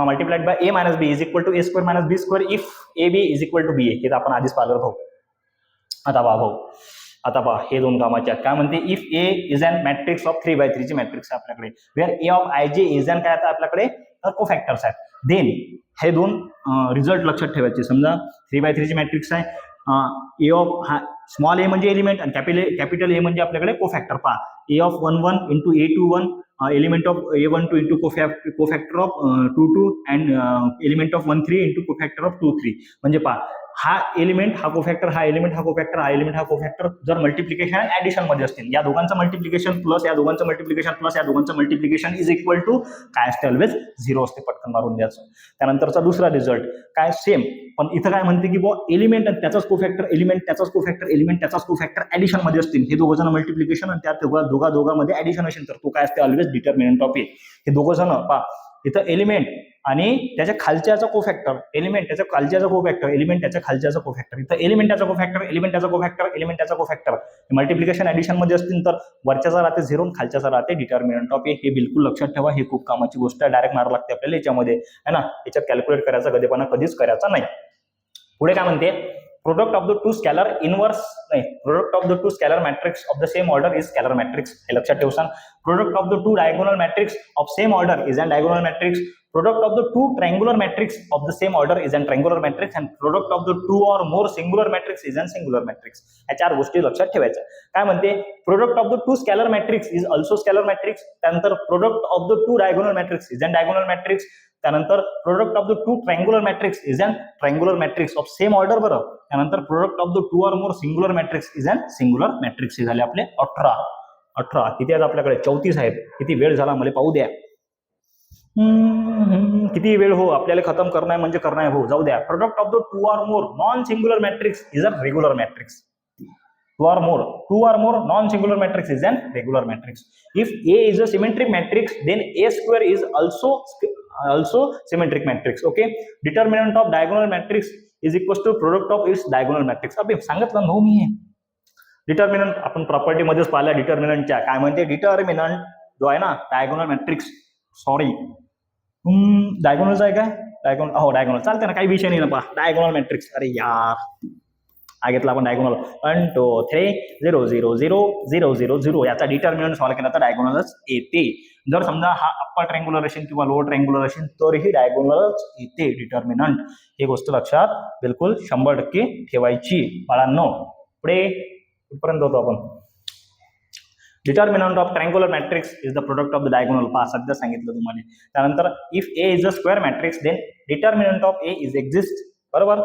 Speaker 1: multiplied by A minus B is equal to A square minus B square if AB is equal to BA. हे तर आपण आधीच पाहिलं भाऊ. आता पहा हे दोन कामाचे आहेत. काय म्हणते, if A is an matrix of 3/3 ची मॅट्रिक्स आहे आपल्याकडे, wear A of ij is an काय आता आपल्याकडे कोफॅक्टर्स आहेत. देन हे दोन रिझल्ट लक्षात ठेवायचे. समजा 3/3 ची मॅट्रिक्स आहे. ए ऑफ हा स्मॉल ए म्हणजे एलिमेंट आणि कॅपिटल ए म्हणजे आपल्याकडे कोफॅक्टर. पहा, A of 1 1 into A2 1 element of A12 into cofactor of 2 2 and element of 1 3 into cofactor of 2 3. म्हणजे पहा, हा एलिमेंट हा कोफॅक्टर, हा एलिमेंट हा कोफॅक्टर, हा एलिमेंट हा कोफॅक्टर जर मल्टिप्लिकेशन आणि ऍडिशन मध्ये असतील, या दोघांचं मल्टिप्लिकेशन प्लस या दोघांचं मल्टिप्लिकेशन प्लस या दोघांचं मल्टिप्लिकेशन इज इक्वल टू काय असते? ऑलवेज झिरो असते. पटकन मारून द्यायचं. त्यानंतरचा दुसरा रिझल्ट काय? सेम, पण इथं काय म्हणते की एलिमेंट आणि त्याचाच कोफॅक्टर, एलिमेंट त्याचाच कोफॅक्टर, एलिमेंट त्याचाच कोफॅक्टर ऍडिशन मध्ये असतील. हे दोघं जण मल्टिप्लिकेशन आणि त्या दोघांमध्ये ऍडिशन असेल तर तो काय असते? Always determinant of A. हे दोघं जण पहा, इथं एलिमेंट आणि त्याच्या खालच्याचा कोफॅक्टर, एलिमेंट त्याच्या खालच्याचा कोफॅक्टर, एलिमेंट त्याच्या खालच्याचा कोफॅक्टर. इथं एलिमेंट त्याचा कोफॅक्टर, एलिमेंट त्याचा कोफॅक्टर, एलिमेंट त्याचा कोफॅक्टर. मल्टिप्लिकेशन ऍडिशन मध्ये असतील तर वरच्याचा राहते झिरो, खालच्याचा राहते डिटर्मिनंट ऑफ ए. हे बिलकुल लक्षात ठेवा. हे खूप कामाची गोष्ट आहे. डायरेक्ट मारावं लागते आपल्याला याच्यामध्ये, है ना. याच्यात कॅल्क्युलेट करायचा गदेपणा कधीच करायचा नाही. पुढे काय म्हणते, product of the two scalar inverse नाही, product of the two scalar matrix of the same order is scalar matrix. हे लक्षात ठेवू सांग. Product of the two diagonal matrix of same order is an diagonal matrix. Product of the two triangular matrix of the same order is an triangular matrix and product of the two or more singular matrix is an singular matrix. या चार गोष्टी लक्षात ठेवायच्या. काय म्हणते, product of the two scalar matrix is also scalar matrix. त्यानंतर product of the two diagonal matrix is an diagonal matrix. त्यानंतर product of the two triangular matrix is an triangular matrix of same order. बरं, त्यानंतर product of the two or more singular matrix is an singular matrix. हे झाले आपले 18. किती आहेत आपल्याकडे? 34 आहेत. किती वेळ झाला मला पाहू द्या. किती वेळ हो, आपल्याला खतम करणार म्हणजे करणार हो, जाऊ द्या. Product of the two or more non singular matrix is a regular matrix. Two or more non singular matrix is an regular matrix. If A is a symmetric matrix then A square is also symmetric matrix. Okay, determinant of diagonal matrix is equals to product of its diagonal matrix. अबे सांगितलं ना मी. Determinant आपण property मध्येच पाहिला. डिटर्मिनंटच्या काय म्हणते, determinant जो आहे ना डायगोनल मॅट्रिक्स, सॉरी डायगोनलचा आहे काय? डायगोनल, हो डायगोनल चालते ना, काही विषय नाही ना. पहा डायगोनल मॅट्रिक्स, अरे यार हा घेतला आपण डायगोनल 1 2 3 0 0 0 0 0 0. याचा डिटर्मिनंट सॉल्व्ह केला तर डायगोनलच येते. जर समजा हा अप्पर ट्रँग्युलर असेल किंवा लोअर ट्रँग्युलर असेल तरीही डायगोनलच येते डिटर्मिनंट. ही गोष्ट लक्षात बिलकुल 100% ठेवायची बाळांनो. पुढे कुठपर्यंत होतो आपण? Determinant of triangular matrix is the product of the diagonal. पहा सध्या सांगितलं तुम्हाला. त्यानंतर if A is a square matrix then determinant of A is exist. बरोबर,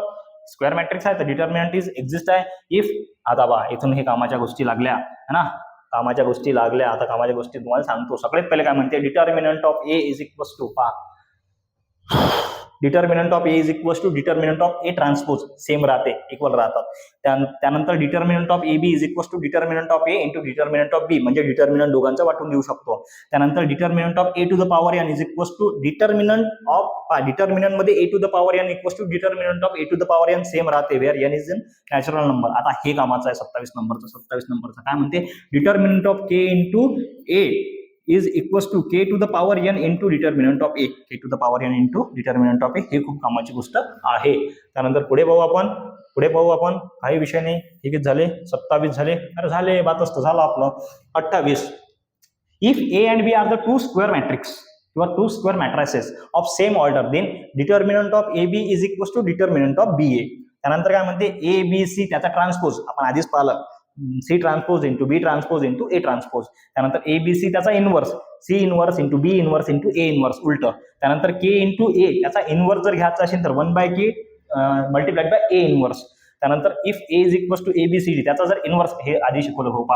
Speaker 1: स्क्वेअर मॅट्रिक्स आहे तर डिटर्मिनंट इज एक्झिस्ट आहे. इफ आता बा इथून हे कामाच्या गोष्टी लागल्या है ना, कामाच्या गोष्टी लागल्या. आता कामाच्या गोष्टी तुम्हाला सांगतो. सगळ्यात पहिले काय म्हणते, determinant of A is equals to, पहा determinant of A is equals to determinant of A transpose same राहते, इक्वल राहतात. त्यानंतर determinant of A B is equals to determinant of A into determinant of B, म्हणजे determinant दोघांचा वाटून देऊ शकतो. त्यानंतर determinant of A to the power n is equals to determinant मध्ये A to the power n equals to determinant of A to the power n same राहते, where n is in natural number. आता हे कामाचं आहे 27 नंबरचं काय म्हणते, determinant of k into A is equals to k to the power n into determinant of A, k to the power n into determinant of A. हे खूप कामाची गोष्ट आहे. त्यानंतर पुढे पाहू आपण काही विषय नाही. ठीक आहे, झाले 27 झाले, अरे झाले बातच तर झालं आपलं. 28, if A and B are the two square matrix किंवा two square matrices of same order, then determinant of A B is equals to determinant of B A. त्यानंतर काय म्हणते, ए बी सी त्याचा ट्रान्सपोज आपण आधीच पाहिलं, C transpose into B transpose into A transpose. त्यानंतर A B C त्याचा inverse, C inverse into B inverse into A inverse उलट. त्यानंतर के इंटू ए त्याचा इनवर्स जर घ्यायचा असेल तर 1/k multiplied by A inverse. त्यानंतर if A is equals to ABCD त्याचा जर इनवर्स, हे आधी शिकवलं हो पा,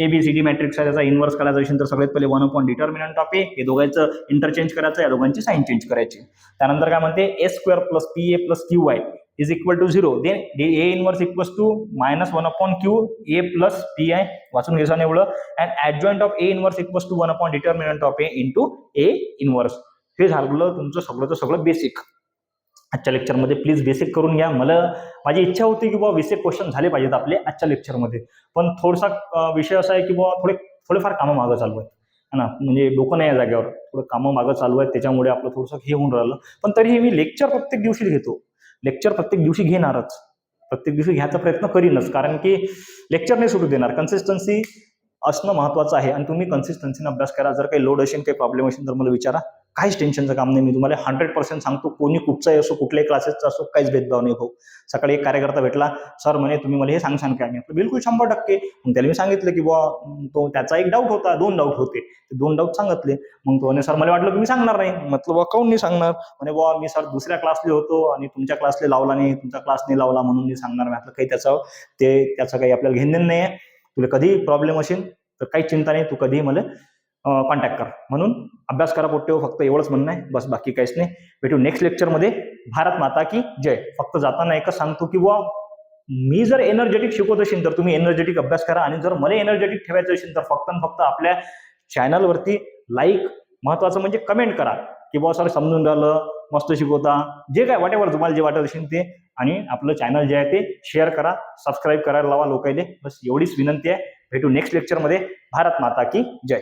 Speaker 1: एबीसीडी मॅट्रिक्स आहे त्याचा इनवर्स करायचा असेल तर सगळ्यात पहिले 1 डिटर्मिनंट ऑफ ए, हे दोघांचं इंटरचेंज करायचं, या दोघांची साइन चेंज करायची. त्यानंतर काय म्हणते, A square plus P A plus Q Y is equal to 0, then A inverse equals to -1/q A plus P I, वाचून घ्यायचं एवढं. And adjoint of A inverse equals to 1 determinant of A into A inverse. हे झालं तुमचं सगळं basic. आजच्या लेक्चरमध्ये please basic करून घ्या. माझी इच्छा होती की बाबा 20 क्वेश्चन झाले पाहिजेत आपले आजच्या लेक्चरमध्ये, पण थोडासा विषय असा आहे की बाबा थोडेफार कामं मागं चालू आहेत है ना, म्हणजे डोकं नाही या जागेवर, थोडं कामं मागं चालू आहेत, त्याच्यामुळे आपलं थोडंसं हे होऊन राहिलं. पण तरीही मी लेक्चर प्रत्येक दिवशी घेतो, लेक्चर प्रत्येक दिवशी घेणारच, प्रत्येक दिवशी घ्यायचा प्रयत्न करीनच, कारण की लेक्चर नाही सुटू देणार. कन्सिस्टन्सी असणं महत्वाचं आहे आणि तुम्ही कन्सिस्टन्सीने अभ्यास करा. जर काही लोड असेल, काही प्रॉब्लेम असेल तर मला विचारा, काहीच टेन्शनचं काम नाही. मी तुम्हाला 100% सांगतो, कोणी कुठचाही असो, कुठल्याही क्लासेसचा असो, काहीच भेदभाव नाही भाऊ. सकाळी एक कार्यकर्ता भेटला, सर म्हणे तुम्ही मला हे सांगशाल काय? मी आपलं बिलकुल 100%. मग त्याला मी सांगितलं की बुवा तो त्याचा एक डाऊट होता, 2 डाऊट होते, ते 2 डाऊट सांगितले. मग तो म्हणे सर मला वाटलं तुम्ही सांगणार नाही. म्हटलं बुवा काऊन नाही सांगणार? म्हणे बुवा मी सर दुसऱ्या क्लासले होतो आणि तुमच्या क्लासले लावला नाही, तुमचा क्लास नाही लावला म्हणून मी सांगणार. म्हटलं काही त्याचं काही आपल्याला घेणं नाही आहे. तुला कधी प्रॉब्लेम असेल तर काही चिंता नाही, तू कधीही मला कॉन्टॅक्ट कर. म्हणून अभ्यास करा पोट्टे, फक्त एवढंच म्हणणं आहे, बस बाकी काहीच नाही. भेटू नेक्स्ट लेक्चरमध्ये. भारत माता की जय. फक्त जाताना एकच सांगतो की बुवा मी जर एनर्जेटिक शिकवत असेल तर तुम्ही एनर्जेटिक अभ्यास करा, आणि जर मला एनर्जेटिक ठेवायचं असेल तर फक्त आपल्या चॅनलवरती लाईक, महत्वाचं म्हणजे कमेंट करा की बुवा सर समजून राहिलं, मस्त शिकवता, जे काय वॉटेवर तुम्हाला जे वाटत असेल ते. आणि आपलं चॅनल जे आहे ते शेअर करा, सबस्क्राईब करायला लावा लोकांना, बस एवढीच विनंती आहे. भेटू नेक्स्ट लेक्चरमध्ये. भारत माता की जय.